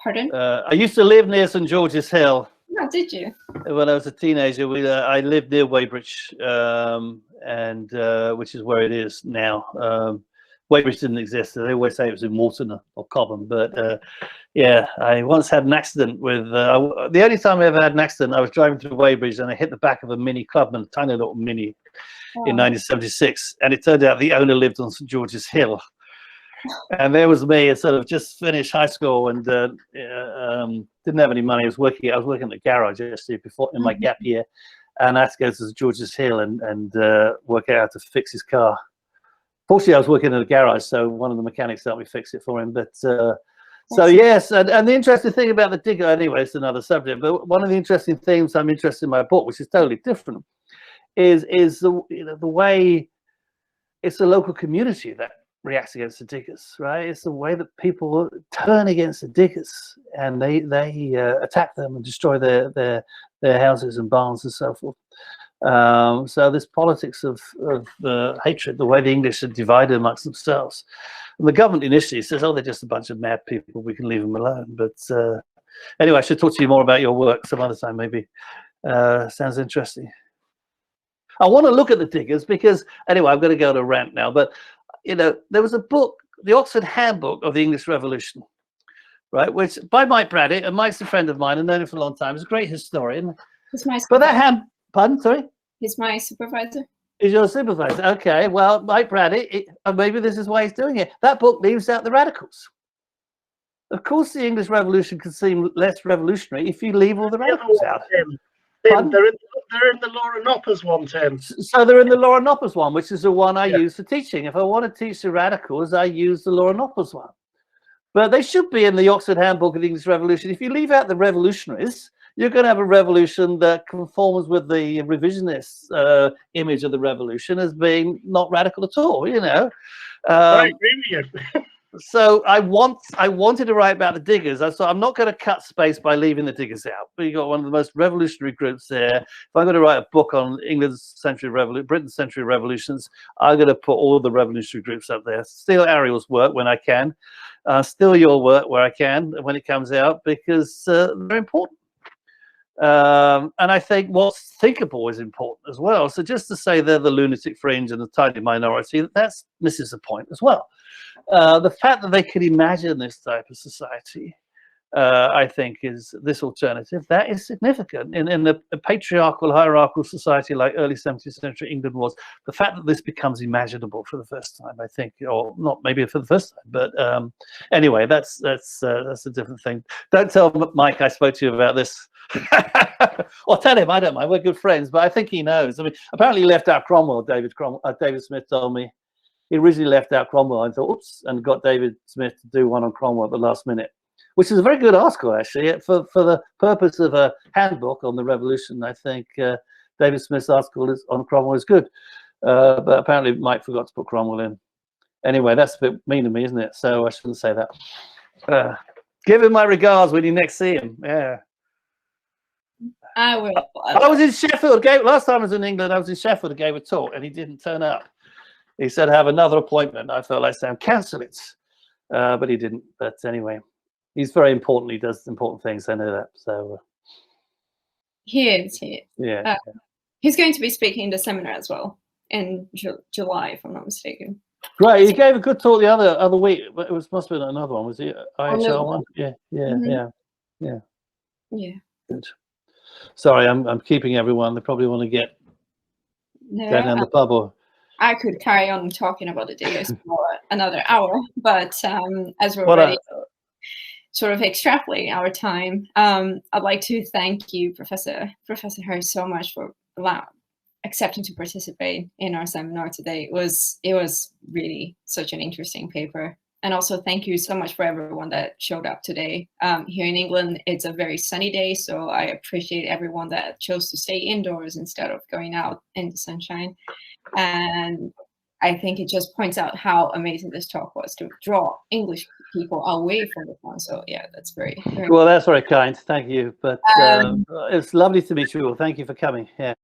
Pardon? I used to live near St. George's Hill. Oh, did you? When I was a teenager, I lived near Weybridge, and which is where it is now. Weybridge didn't exist. They always say it was in Walton or Cobham, but yeah, I once had an accident with. The only time I ever had an accident, I was driving through Weybridge and I hit the back of a Mini Clubman, tiny little Mini, in 1976, and it turned out the owner lived on St. George's Hill. And there was me, sort of just finished high school and didn't have any money. I was working at the garage actually before in my gap year, and I had to go to St. George's Hill and work out how to fix his car. Fortunately, I was working in a garage, so one of the mechanics helped me fix it for him. But so yes, and the interesting thing about the digger, anyway, it's another subject. But one of the interesting themes I'm interested in my book, which is totally different, is the the way it's the local community that reacts against the diggers, right? It's the way that people turn against the diggers and they attack them and destroy their houses and barns and so forth. So this politics of hatred, the way the English are divided amongst themselves. And the government initially says, oh, they're just a bunch of mad people, we can leave them alone. But anyway, I should talk to you more about your work some other time, maybe. Sounds interesting. I want to look at the diggers because, anyway, I'm going to go on a rant now. But, you know, there was a book, the Oxford Handbook of the English Revolution, right, which by Mike Braddock, and Mike's a friend of mine, I've known him for a long time. He's a great historian. But that pardon, sorry? He's my supervisor. Is your supervisor? Okay, well, Mike Braddock, maybe this is why he's doing it. That book leaves out the radicals. Of course, the English Revolution can seem less revolutionary if you leave all the radicals out. They're in the Laura Noppers one, Tim. So they're in the Laura Noppers one, which is the one I use for teaching. If I want to teach the radicals, I use the Laura Noppers one. But they should be in the Oxford Handbook of the English Revolution. If you leave out the revolutionaries, you're going to have a revolution that conforms with the revisionist image of the revolution as being not radical at all, you know. I agree with you. So I wanted to write about the diggers. I thought I'm not going to cut space by leaving the diggers out. But you got one of the most revolutionary groups there. If I'm going to write a book on England's century revolution, Britain's century revolutions, I'm going to put all the revolutionary groups up there. Steal Ariel's work when I can, steal your work where I can when it comes out, because they're important. And I think what's thinkable is important as well. So just to say they're the lunatic fringe and the tiny minority, that misses the point as well. The fact that they can imagine this type of society, I think, is this alternative. That is significant. In a patriarchal, hierarchical society like early 17th century England was, the fact that this becomes imaginable for the first time, I think, or not maybe for the first time, but anyway, that's a different thing. Don't tell Mike I spoke to you about this. Or tell him, I don't mind. We're good friends, but I think he knows. I mean, apparently he left out Cromwell. David Smith told me. He originally left out Cromwell and thought, oops, and got David Smith to do one on Cromwell at the last minute, which is a very good article, actually. For the purpose of a handbook on the revolution, I think David Smith's article on Cromwell is good. But apparently Mike forgot to put Cromwell in. Anyway, that's a bit mean of me, isn't it? So I shouldn't say that. Give him my regards when you next see him. Yeah. I will. I was in Sheffield. Last time I was in England, I was in Sheffield and gave a talk, and he didn't turn up. He said, I have another appointment. I felt like saying, cancel it. But he didn't. But anyway, he's very important. He does important things. I know that. So he is. Yeah. He's going to be speaking in the seminar as well in July, if I'm not mistaken. Great. He gave a good talk the other week, but it must have been another one. Was it IHR one? Yeah. Good. Sorry, I'm keeping everyone. They probably want to get down the pub. Or I could carry on talking about the DOs for another hour, but as we're already sort of extrapolating our time, I'd like to thank you, Professor Harris, so much for accepting to participate in our seminar today. It was really such an interesting paper. And also thank you so much for everyone that showed up today. Here in England, it's a very sunny day, so I appreciate everyone that chose to stay indoors instead of going out in the sunshine. And I think it just points out how amazing this talk was to draw English people away from the phone. So yeah, that's very well, that's very kind. Thank you. But it's lovely to meet you all. Thank you for coming. Yeah.